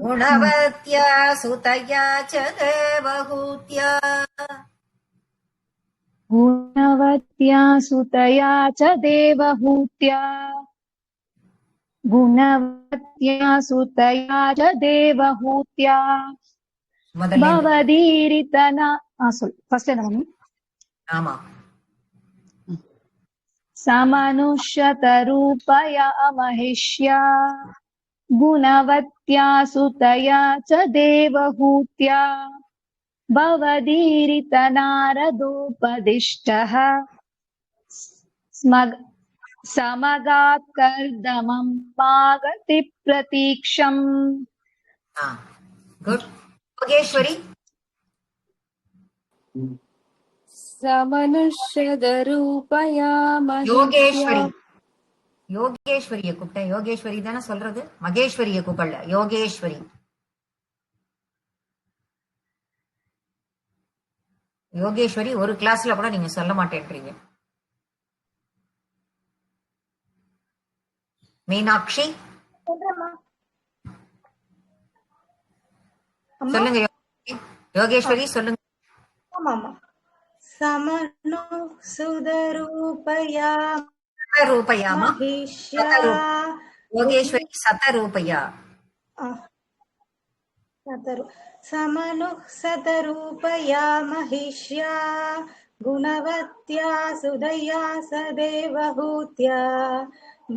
[SPEAKER 1] गुणवत्या सुतया च देवहूत्या
[SPEAKER 2] गुणवत्या सुतया च देवहूत्या गुणवत्या सुतया च देवहूत्या भवदीरितना फर्स्ट என்ன
[SPEAKER 1] ஆமா
[SPEAKER 2] समनुष्यतरूपया महिष्या गुणवत्या सुतया च देवहूत्या भवदीरितनारदोपदिष्टः समगात् कर्दमं मागति प्रतीक्षम्
[SPEAKER 1] गुड योगेश्वरी
[SPEAKER 18] समनुष्यदरूपया
[SPEAKER 1] யோகேஸ்வரி யோகேஸ்வரிய கூப்பிட்டேன் யோகேஸ்வரி தானே சொல்றது மகேஸ்வரிய கூப்பிடல யோகேஸ்வரி யோகேஸ்வரி ஒரு கிளாஸ்ல கூட நீங்க சொல்ல மாட்டேன்றீங்க மீனாட்சி சொல்லுங்க யோகேஸ்வரி சொல்லுங்க
[SPEAKER 5] समनु सुदरूपया
[SPEAKER 1] சதரூபயாமா
[SPEAKER 5] महिष्या
[SPEAKER 1] யோகேஸ்வரி சதரூபயா
[SPEAKER 5] समनु सतरूपया महिष्या गुणवत्या सुदया सदेवहूत्या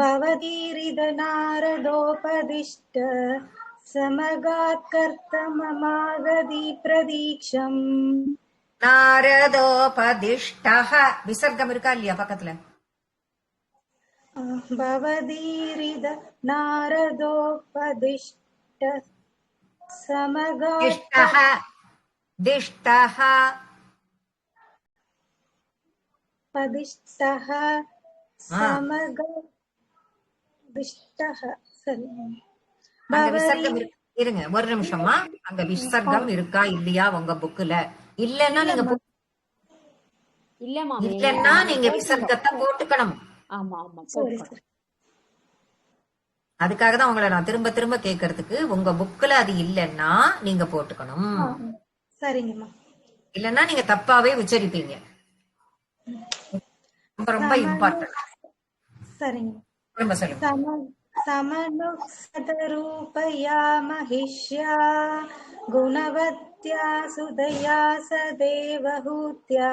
[SPEAKER 5] भवतीरिदनारदोपदिष्ट समगात् कर्तममागதி प्रदीक्षम्
[SPEAKER 1] நாரதோபதிஷ்டஹ விசர்க்கம் இருக்கா இல்லையா பக்கத்துல
[SPEAKER 5] भवदीरिद नारदोपदिष्ट
[SPEAKER 1] दिष्टः दिष्टः
[SPEAKER 5] पदिष्टः समगदिष्टः
[SPEAKER 1] அங்க விசர்க்கம் இருங்க ஒரு நிமிஷமா அங்க விசர்க்கம் இருக்கா இல்லையா உங்க புக்குல இல்லன்னா நீங்க இல்லன்னா நீங்க விசர்க்கத்தை போட்டுக்கணும் அதுக்காக தான் உங்களை நான் திரும்ப திரும்ப கேட்கறதுக்கு உங்க புக்ல அது இல்லன்னா நீங்க போட்டுக்கணும்
[SPEAKER 5] சரிங்கம்மா
[SPEAKER 1] இல்லன்னா நீங்க தப்பாவே உச்சரிப்பீங்க ரொம்ப இம்பார்ட்டன்ட்
[SPEAKER 5] சரிங்க
[SPEAKER 1] ரொம்ப சொல்லுங்க
[SPEAKER 5] समनुसदरूपया महिष्या गुणवत्या सुदया सदेवहूत्या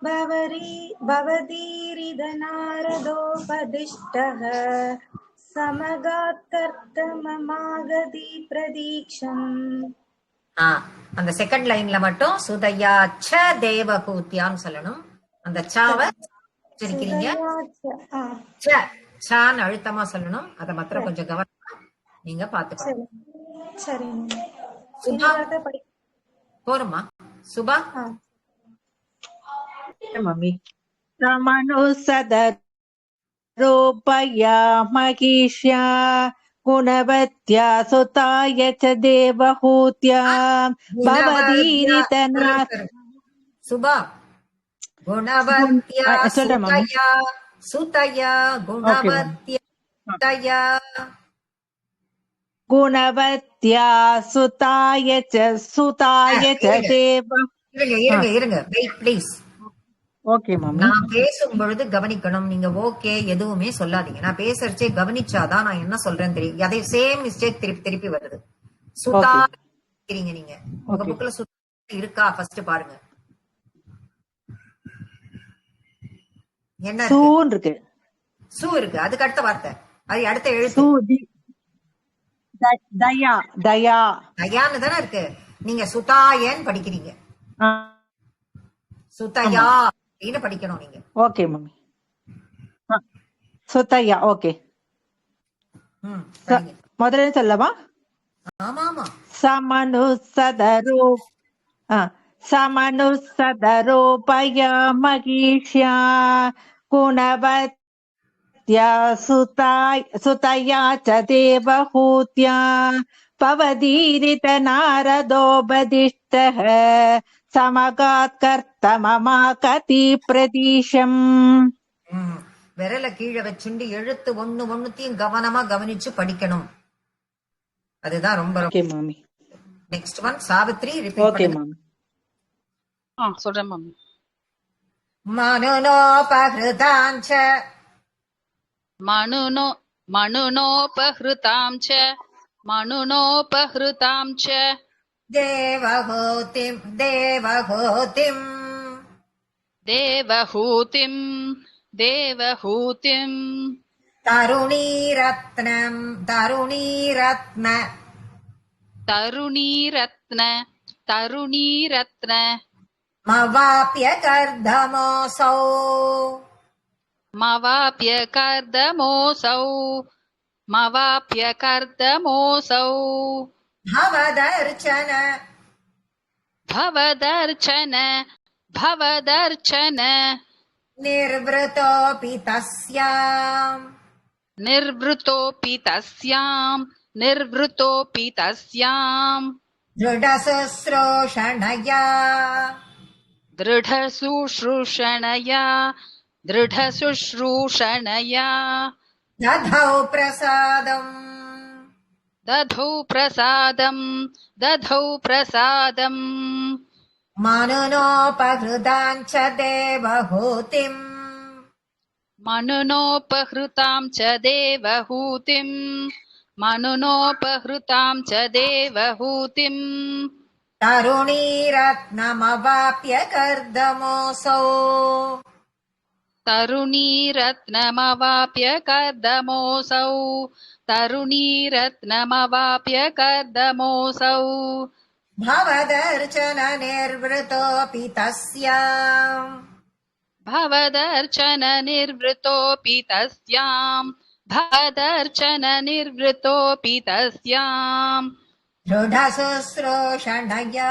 [SPEAKER 5] भवदीरिदनारदोपदिष्टः समगात् कर्तममागதி प्रदीक्षम्
[SPEAKER 1] அந்த செகண்ட் லைன்ல மட்டும் சுதயா ச தேவகூத்யான்னு சொல்லணும் அந்த சாவை உச்சரிக்கிறீங்க சான்னு அழுத்தமா சொல்லணும் அத மாத்திரம் கொஞ்சம் கவனமா நீங்க பாத்துக்கணும் சுபா போருமா சுபா
[SPEAKER 17] மம்மி समनुसदरूपया महिष्या गुणवत्या सुताय च देवहूत्या भवदीरितना
[SPEAKER 1] சுபா குணவத்யா சுதயா सुतया गुणवत्या
[SPEAKER 17] गुणवत्या सुताय च देव
[SPEAKER 1] இருங்க வெயிட் ப்ளீஸ்
[SPEAKER 17] ஓகே மம்மி
[SPEAKER 1] நான் பேசும் பொழுது கவனிக்கணும் நீங்க ஓகே எதுவுமே சொல்லாதீங்க நான் பேசுறச்சே கவனிச்சாதான் நான் என்ன சொல்றேன்னு தெரியும் அதே சேம் மிஸ்டேக் திருப்பி வருது சுதா நீங்க உங்க புக்ல சுத்தா இருக்கா ஃபர்ஸ்ட் பாருங்க என்ன
[SPEAKER 17] இருக்கு
[SPEAKER 1] சூ இருக்கு அதுக்கு அடுத்த வார்த்தை அது அடுத்த எழுத்து
[SPEAKER 17] தயா தயா
[SPEAKER 1] தயான்னு தானே இருக்கு நீங்க சுதாயன்னு படிக்கிறீங்க சுதயா அப்படின்னு படிக்கணும் நீங்க
[SPEAKER 17] ஓகே மம்மி சுதயா ஓகே முதல்ல சொல்லவா
[SPEAKER 1] ஆமா ஆமா
[SPEAKER 17] समनुसदरूपया महिष्या गुणवत्या सुतया च देवहूत्या भवदीरितनारदोपदिष्टः समगात् कर्तममागति प्रदीक्षम्
[SPEAKER 1] விரல கீழே வச்சுண்டு எழுத்து ஒண்ணுத்தையும் கவனமா கவனிச்சு படிக்கணும். அதுதான் ரொம்ப
[SPEAKER 14] ஓகே மாமி.
[SPEAKER 1] Next one Savitri repeat
[SPEAKER 14] okay
[SPEAKER 1] பண்ணுங்க.
[SPEAKER 14] மாமி.
[SPEAKER 6] சொல்றேன் மாமி.
[SPEAKER 1] மனுனோபஹிருதாஞ்ச
[SPEAKER 6] மனுனோபஹிருதாம் ச
[SPEAKER 1] தேவஹூதிம்
[SPEAKER 6] தேவஹூதிம் தருணீரத்ன
[SPEAKER 1] மவாப்ய கர்தமோசௌ பவதர்ச்சன நிர்வృతோபி தஸ்யாம் दृढशुश्रूषणया दधौ प्रसादम् मनुनोपहृतां च देवहूतिम् तरुणीरत्नमवाप्य कर्दमोऽसौ भवदर्चन निर्वृतोऽपि तस्याम् दृढशुश्रूषणया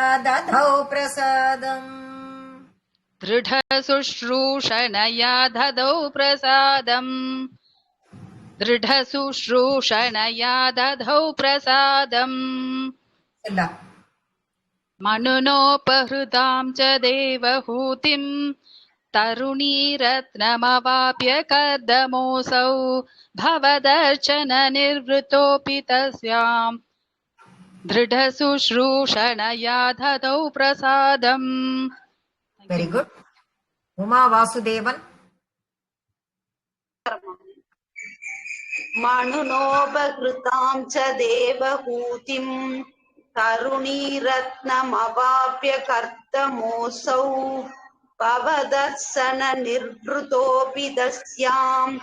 [SPEAKER 1] दधौ प्रसादम्
[SPEAKER 6] मनुनोपहृतां च देवहूतिं तरुणीरत्नमवाप्य कर्दमोऽसौ भवदर्चन निर्वृतोऽपि तस्याम् दृढशुश्रूषणया दधौ प्रसादम्.
[SPEAKER 1] Very good. Uma Vasudevan.
[SPEAKER 19] मनुनोपहृतां च देवहूतिं तरुणीरत्नमवाप्य कर्दमोऽसौ भवदर्शन निर्वृतोऽपि तस्याम्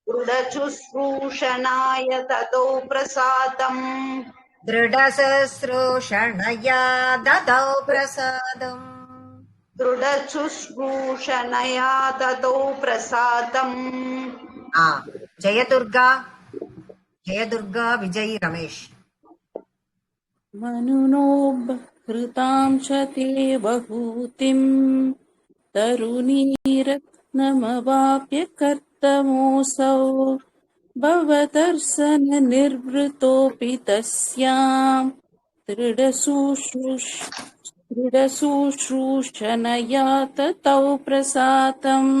[SPEAKER 19] दृढशुश्रूषणाय ददौ प्रसादम्
[SPEAKER 1] दृढशुश्रूषणया ददौ प्रसादम्. जयदुर्गा विजयी रमेश.
[SPEAKER 14] मनुनोपहृतां च देवहूतिं तरुणीरत्नमवाप्य कर्दमोऽसौ भवदर्शन निर्वृतोऽपि तस्याम् दृढशुश्रूषणया ददौ प्रसादम्.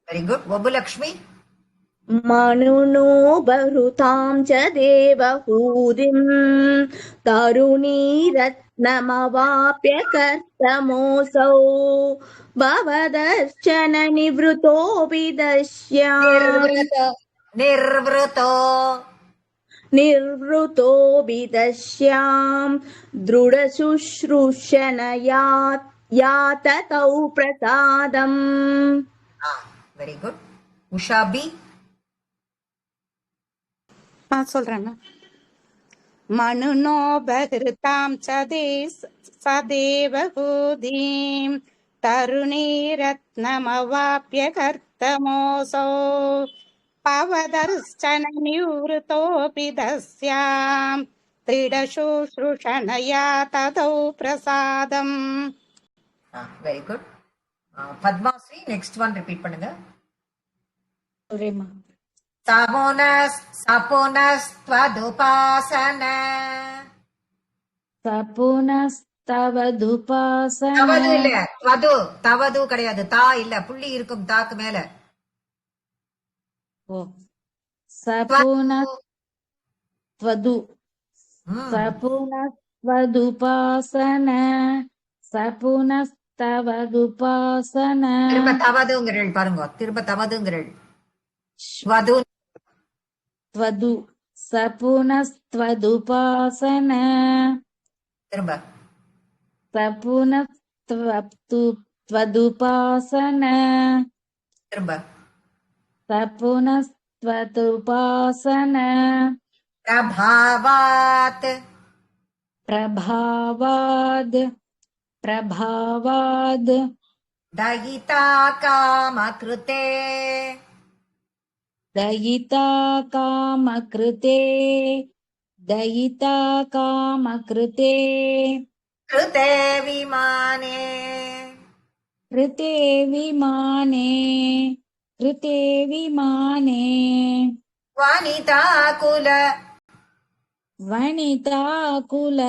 [SPEAKER 1] Very good. Vabulakshmi.
[SPEAKER 20] मनुनोपहृतां च देवहूतिं तरुणीरत्नमवाप्य कर्दमोऽसौ भवदर्शन निर्वृतोऽपि तस्याम् दृढशुश्रूषणया ददौ प्रसादम्.
[SPEAKER 1] Very good. Usha B.
[SPEAKER 14] சொல்றேன்னா மனுனோபஹிருதாம் சதேவஹூதிம் தருணீரத்னமவாப்ய கர்தமோऽसौ பவதர்ச்சன நிவృతோऽபி தஸ்யாம் दृढशुश्रूषणया ददौ प्रसादम्.
[SPEAKER 1] Very good. Padmasri, next one repeat பண்ணுங்க. சபுனஸ்த்வதுபாசன தவது இல்ல, தவது கிடையாது, தா இல்ல, புள்ளி இருக்கும் தாக்கு மேல.
[SPEAKER 19] ஓ சபுனஸ்த்வது சபுனஸ்த்வதுபாசன சபுனஸ்தவதுபாசன
[SPEAKER 1] திரும்ப தவதுங்கிறள் பாருங்க, திரும்ப தவதுங்கிறள். ஸ்வது
[SPEAKER 19] த்வது சபுனஸ்த்வதுபாசன
[SPEAKER 1] திரும்ப
[SPEAKER 19] சபுனஸ்த்வதுபாசன
[SPEAKER 1] திரும்ப
[SPEAKER 19] சபுனஸ்த்வதுபாசன
[SPEAKER 1] பிரபாவாத்
[SPEAKER 19] பிரபாவாத் பிரபாவாத்
[SPEAKER 1] தயிதா காமக்ருதே
[SPEAKER 19] दयिता कामकृते दयिता कामकृते
[SPEAKER 1] कृते विमाने
[SPEAKER 19] कृते विमाने कृते विमाने
[SPEAKER 1] वनिताकुल
[SPEAKER 19] वनिताकुल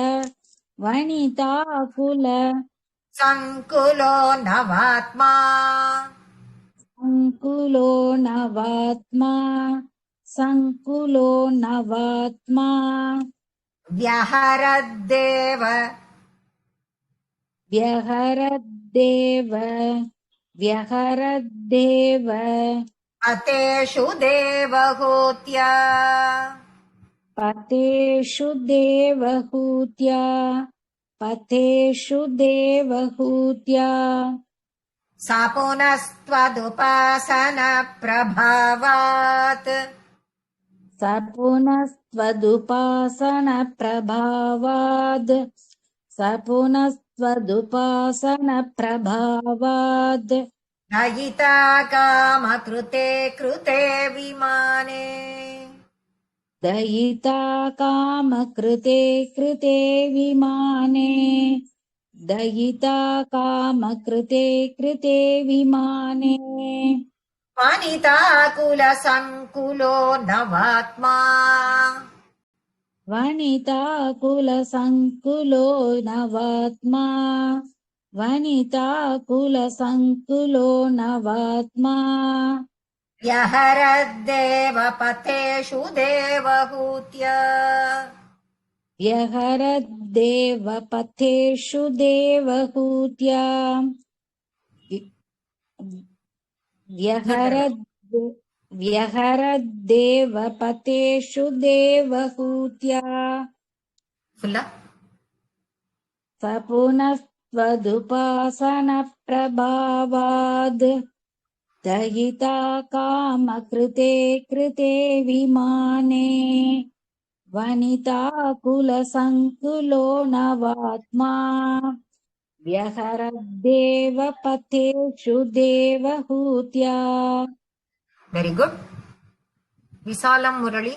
[SPEAKER 19] वनिताकुल
[SPEAKER 1] संकुलो नवात्मा
[SPEAKER 19] संकुलो नवात्मा संकुलो नवात्मा
[SPEAKER 1] व्यहरद्देव
[SPEAKER 19] व्यहरद्देव व्यहरद्देव
[SPEAKER 1] अतेषु देवहूत्या
[SPEAKER 19] पतेषु देवहूत्या पतेषु देवहूत्या
[SPEAKER 1] सा पुनस्त्वदुपासन प्रभावात्
[SPEAKER 19] सपुनस्त्वदुपासन प्रभावाद् सपुनस्त्वदुपासन प्रभावाद्
[SPEAKER 1] दयिता कामकृते कृते विमाने
[SPEAKER 19] दयिता कामकृते कृते विमाने दयिता कामकृते कृते विमाने
[SPEAKER 1] वनिताकुलसङ्कुलो नवात्मा
[SPEAKER 19] वनिताकुलसङ्कुलो नवात्मा वनिताकुलसङ्कुलो नवात्मा
[SPEAKER 1] व्यहरद्देव पथेषु देवहूत्या
[SPEAKER 19] व्यहरद्देव पथेषु देवहूत्या व्यहरद्देव पथेषु देवहूत्या सपुनस्त्वदुपासन प्रभावाद् दयिता कामकृते कृते विमाने वनिताकुलसङ्कुलो नवात्मा व्यहरद्देव पथेषु देवहूत्या
[SPEAKER 1] वेरी गुड विशालम मुरली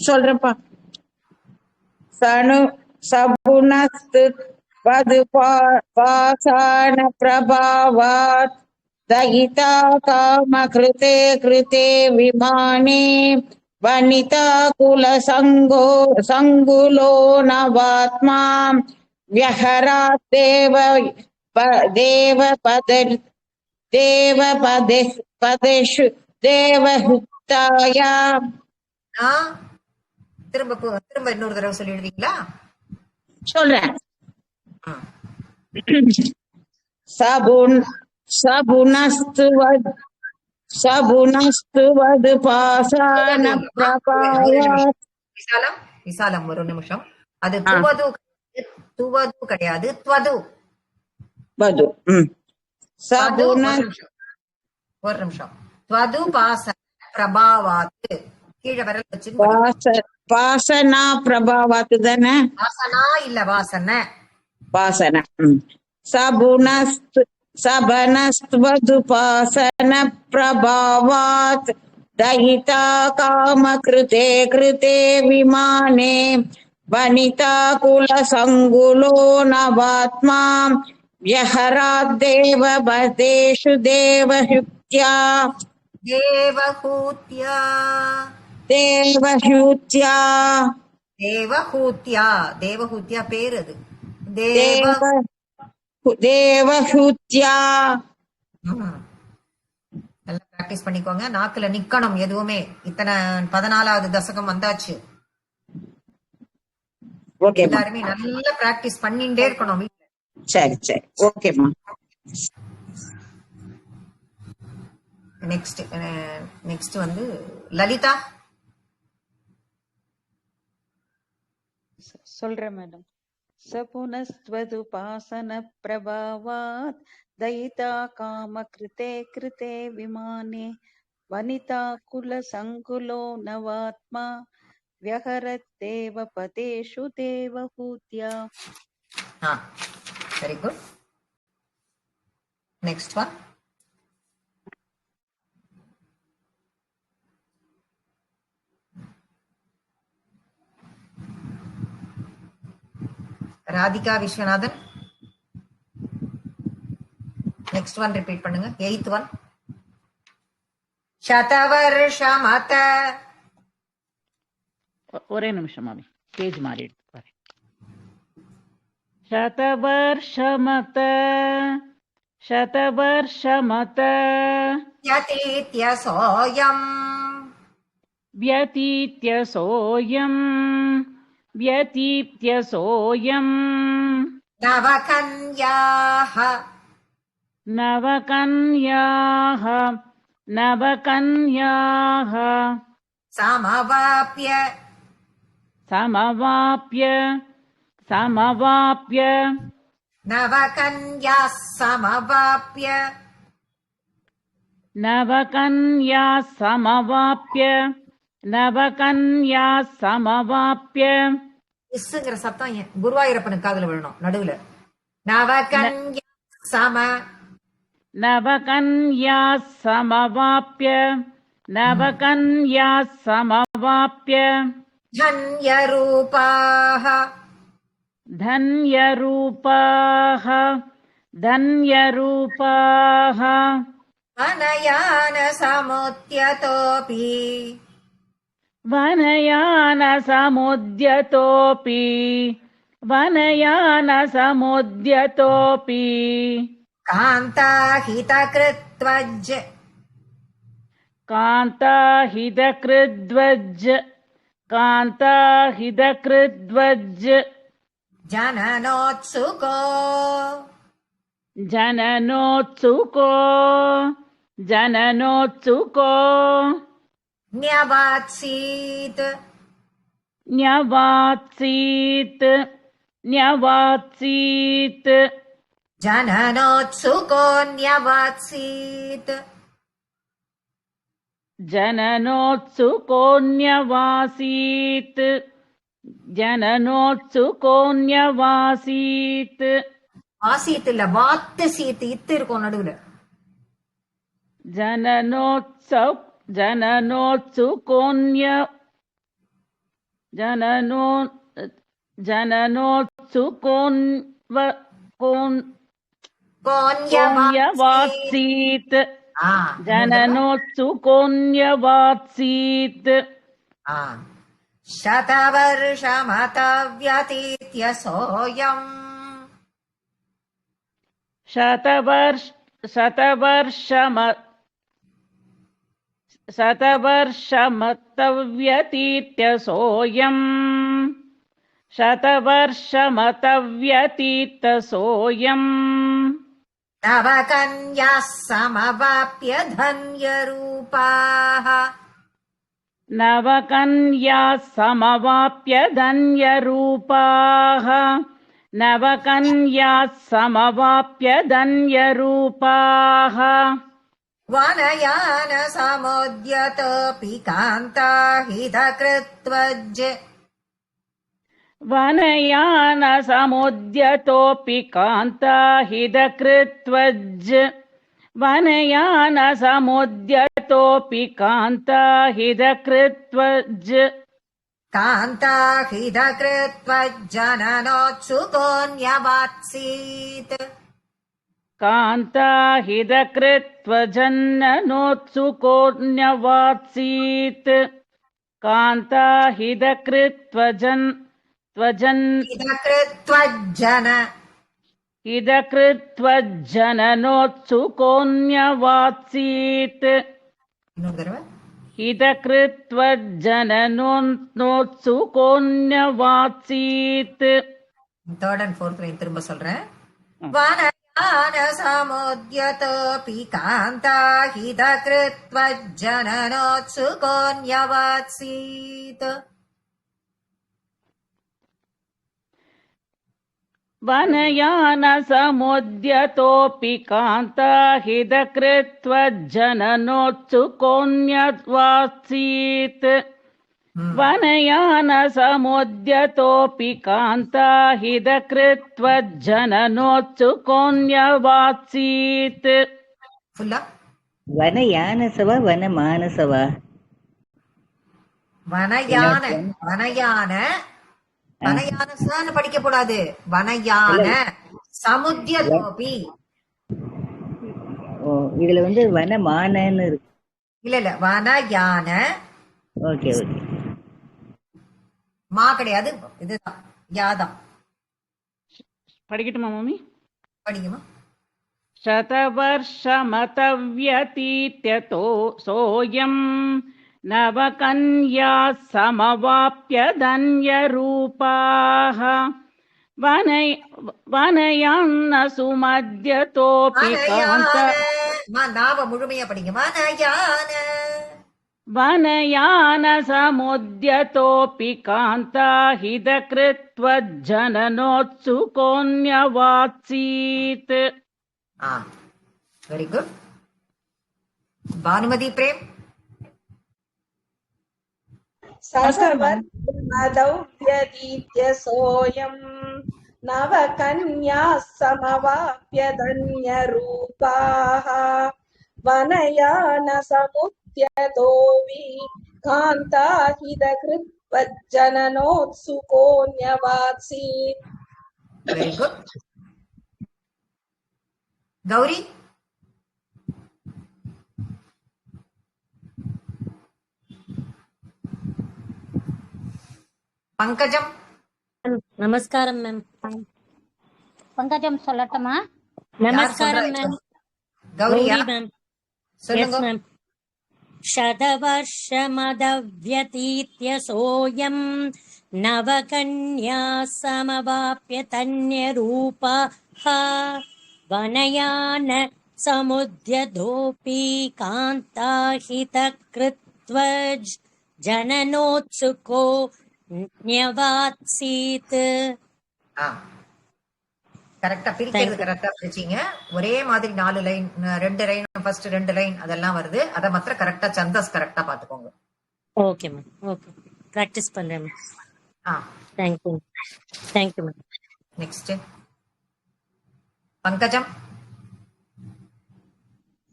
[SPEAKER 3] சொல்றப்பா. சனு சபுனஸ்து பாசான பிரபாவாத் दयिता कामकृते कृते विमाने वनिता कुलसङ्गुलो नवात्मा व्यहरात् देवपदेषु देवहुताया
[SPEAKER 1] திரும்ப இன்னொரு தடவை சொல்லிடுவீங்களா?
[SPEAKER 3] சொல்றேன். சபுனஸ்துவதுபாசான பிரபாவாத்
[SPEAKER 1] விசாலம் ஒரு நிமிஷம். அது துவது துவது கிடையாது, த்வது
[SPEAKER 3] வது.
[SPEAKER 1] ஒரு நிமிஷம். த்வது பாசன பிரபாவாத் கீழே விரல் வச்சு
[SPEAKER 3] பாசனா பிரபாவாத்து தானே?
[SPEAKER 1] வாசனா இல்ல வாசன
[SPEAKER 3] வாசன. சபனஸ்த்வதுபாசன பிரபாவாத் दयिता कामकृते कृते विमाने वनिता कुलसङ्गुलो नवात्मा व्यहराद्देव पदेषु देवहूत्या
[SPEAKER 1] देवहूत्या
[SPEAKER 3] देवहूत्या
[SPEAKER 1] தேவஹூத்யா தேவஹூத்யா பேர் அது.
[SPEAKER 3] தேவஹூத்யா.
[SPEAKER 1] நல்லா பிராக்டிஸ் பண்ணிக்கோங்க. நாக்குல நிக்கணும் எதுவுமே. இத்தனை 14வது தசகம் வந்தாச்சு.
[SPEAKER 3] ஓகேம்மா.
[SPEAKER 1] எல்லாருமே நல்லா பிராக்டிஸ் பண்ணிட்டே இருக்கணும் வீட்டுல.
[SPEAKER 3] சரி சரி ஓகேம்மா.
[SPEAKER 1] நெக்ஸ்ட் வந்து லலிதா.
[SPEAKER 19] சொல்றேன் மேடம். சபுனஸ்வதுபாசன பிரபாவாத் தயிதா காம கிருதே கிருதே விமானே வனிதா குல சங்குலோ நவாத்மா வியஹரத் தேவ பதேஷு தேவஹூத்யா.
[SPEAKER 1] Very good. Next one. Radhika Viswanathan. Next one repeat பண்ணுங்க. 8th one. சதவர்ஷமத.
[SPEAKER 17] ஒரே நிமிஷம் மாமி, பேஜ் மாறிடுது பாரு. சதவர்ஷமத சதவர்ஷமத
[SPEAKER 1] யதீத்ய சோயம்
[SPEAKER 17] व्यतीत्य सोऽयं व्यतीत्य सोऽयं
[SPEAKER 1] नवकन्याः
[SPEAKER 17] नवकन्याः नवकन्याः
[SPEAKER 1] समवाप्य
[SPEAKER 17] समवाप्य समवाप्य
[SPEAKER 1] नवकन्याः समवाप्य
[SPEAKER 17] नवकन्याः समवाप्य नवकन्याः समवाप्य.
[SPEAKER 1] இஸ்ங்கிற சத்தம் குருவாயூரப்பனுக்கு காதுல விழணும் நடுவுல. நவகன்யா சம
[SPEAKER 17] नवकन्याः समवाप्य नवकन्याः समवाप्य
[SPEAKER 1] धन्यरूपाः
[SPEAKER 17] धन्यरूपाः धन्यरूपाः
[SPEAKER 1] वनयानसमुद्यतोऽपि
[SPEAKER 17] वनयानसमुद्यतोऽपि वनयानसमुद्यतोऽपि
[SPEAKER 1] कान्ताहितकृत्वज्
[SPEAKER 17] कान्ताहितकृद्वज् कान्ताहितकृद्वज्
[SPEAKER 1] जननोत्सुको
[SPEAKER 17] जननोत्सुको जननोत्सुको
[SPEAKER 1] न्यवात्सीत्
[SPEAKER 17] न्यवात्सीत् न्यवात्सीत्
[SPEAKER 1] जननोत्सुको न्यवात्सीत्
[SPEAKER 17] जननोत्सुकोऽन्यवासीत् जननोत्सुकोऽन्यवासीत्.
[SPEAKER 1] ஆசீத் இல்ல, வாத்து சீத்து, இத்து இருக்கும் நடுவுல.
[SPEAKER 17] जननोत्सुकोऽन्य जननो जननोत्सुकोऽन्यवात्सीत् जननोत्सुकोऽन्यवात्सीत्.
[SPEAKER 1] शतवर्षमतव्यतीत्य सोऽयम्
[SPEAKER 17] शतवर्षमतव्यतीत्य सोऽयम् शतवर्षमतव्यतीत्य सोऽयम्
[SPEAKER 1] नवकन्याः समवाप्य धन्यरूपाः
[SPEAKER 17] नवकन्याः समवाप्य धन्यरूपाः नवकन्याः समवाप्य धन्यरूपाः
[SPEAKER 1] वनयानसमुद्यतोऽपि कान्ताहितकृत्वज्
[SPEAKER 17] वनयानसमुद्यतोऽपि कान्ताहितकृत्वज् वनयानसमुद्यतोऽपि कान्ताहितकृत्वज्
[SPEAKER 1] कान्ताहितकृत्वज्जननोत्सुकोऽन्यवात्सीत्
[SPEAKER 17] कान्ताहितकृत्वजन्ननोत्सुकोऽन्यवात्सीत् कान्ताहितकृत्वजन् त्वजन्
[SPEAKER 1] हितकृत्वज्जन
[SPEAKER 17] இதகிருத்வஜனனோத்சுகோன்யவாத்சீத்
[SPEAKER 1] இன்னொரு தடவை.
[SPEAKER 17] இதகிருத்வஜனனோத்சுகோன்யவாத்சீத்.
[SPEAKER 1] தேர்ட் அண்ட் ஃபோர்த் லைன் திரும்ப சொல்றேன். வனயான சமுத்யதோபி காந்தா ஹிதகிருத்வஜனனோத்சுகோன்யவாத்சீத்.
[SPEAKER 17] வனயான சமுத்யதோபி காந்தா ஹிதகிருத்வஜனனோத்சுகோன்யவாத்சீத். வனயான சமுத்யதோபி காந்தா ஹிதகிருத்வஜனனோத்சுகோன்யவாத்சீத்.
[SPEAKER 1] ஃபுல்லா
[SPEAKER 19] வனயானசவா வனமானசவா?
[SPEAKER 1] வனயான வனயான வனயானசான்னு படிக்க கூடாது. வனயான சமுத்தியதோபி.
[SPEAKER 19] ஓ, இதுல வனமானன்னு இருக்கு.
[SPEAKER 1] இல்ல வனயான.
[SPEAKER 19] Okay okay.
[SPEAKER 1] மா கிடையாது, இதுதான் யாதான்.
[SPEAKER 17] படிக்கட்டுமா மாமி?
[SPEAKER 1] படிக்குமா?
[SPEAKER 17] शतवर्षमतव्यतीत्यतो सोऽयं नवकन्या समवाप्यदन्यरूपाः वनयान्न सुमद्यतोऽपि कान्त.
[SPEAKER 1] நாவ முழுமையா படிங்க. வனயான
[SPEAKER 17] वनयान समुद्यतोऽपि कान्ता हितकृत्वज्जननोत्सुकोऽन्यवात्सीत्.
[SPEAKER 1] Very good. பானுமதி பிரேம்.
[SPEAKER 5] ससवर्मदौव्यतीत्य सोऽयं नवकन्याः समवाप्यदन्यरूपाः वनयान समुद्यतोऽपि कान्ता हितकृत्वज्जननोत्सुकोऽन्यवात्सीत्.
[SPEAKER 1] Very good. கௌரி. பங்கஜம்.
[SPEAKER 21] நமஸ்காரம் மேம்.
[SPEAKER 9] பங்கஜம் சொல்லட்டுமா?
[SPEAKER 21] நமஸ்காரம் மேம்.
[SPEAKER 1] கௌரியா
[SPEAKER 21] மேம்.
[SPEAKER 1] சொல்லுங்க.
[SPEAKER 21] மேம். शतवर्षमदव्यतीत्य सोऽयं नवकन्या समवाप्य तन्यरूपाः वनयान समुद्यतोऽपि कान्ता हितकृत्वज्जननोत्सुको न्यवात्सीत्.
[SPEAKER 1] கரெக்டா பிரிக்கிறது கரெக்டா பிரிச்சீங்க. ஒரே மாதிரி 4 லைன், 2 லைன், ஃபர்ஸ்ட் 2 லைன் அதெல்லாம் வருது. அத மாத்திரம் கரெக்டா சந்தஸ் கரெக்டா பாத்துக்கோங்க.
[SPEAKER 21] Okay ma'am. ஓகே, பிராக்டிஸ் பண்றேன் ma'am. Thank you thank you ma'am.
[SPEAKER 1] Next Pankajam.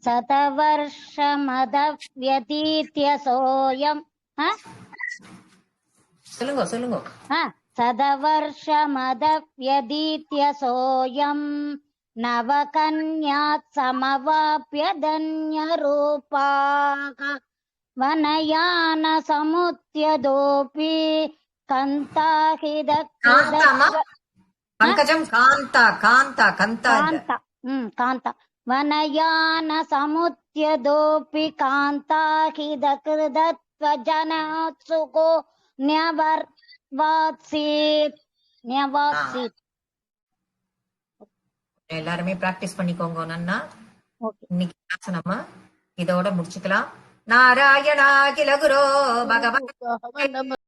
[SPEAKER 9] शतवर्षमदव्यतीत्य सोऽयं
[SPEAKER 1] சொல்லுங்க சொல்லுங்க.
[SPEAKER 9] शतवर्षमदव्यतीत्य सोऽयं नवकन्याः समवाप्यदन्यरूपाः वनयान समुद्यतोऽपि कान्ता
[SPEAKER 1] பங்கஜம் காந்தா காந்தா கந்தா
[SPEAKER 9] कान्ता वनयान समुद्यतोऽपि कान्ता हितकृत्वजनोत्सुको न्यवात्सीत्.
[SPEAKER 1] எல்லாருமே பிராக்டிஸ் பண்ணிக்கோங்க. நன்னா இன்னைக்கு கிளாஸ் நம்ம இதோட முடிச்சுக்கலாம். நாராயணா கில குரு பகவான்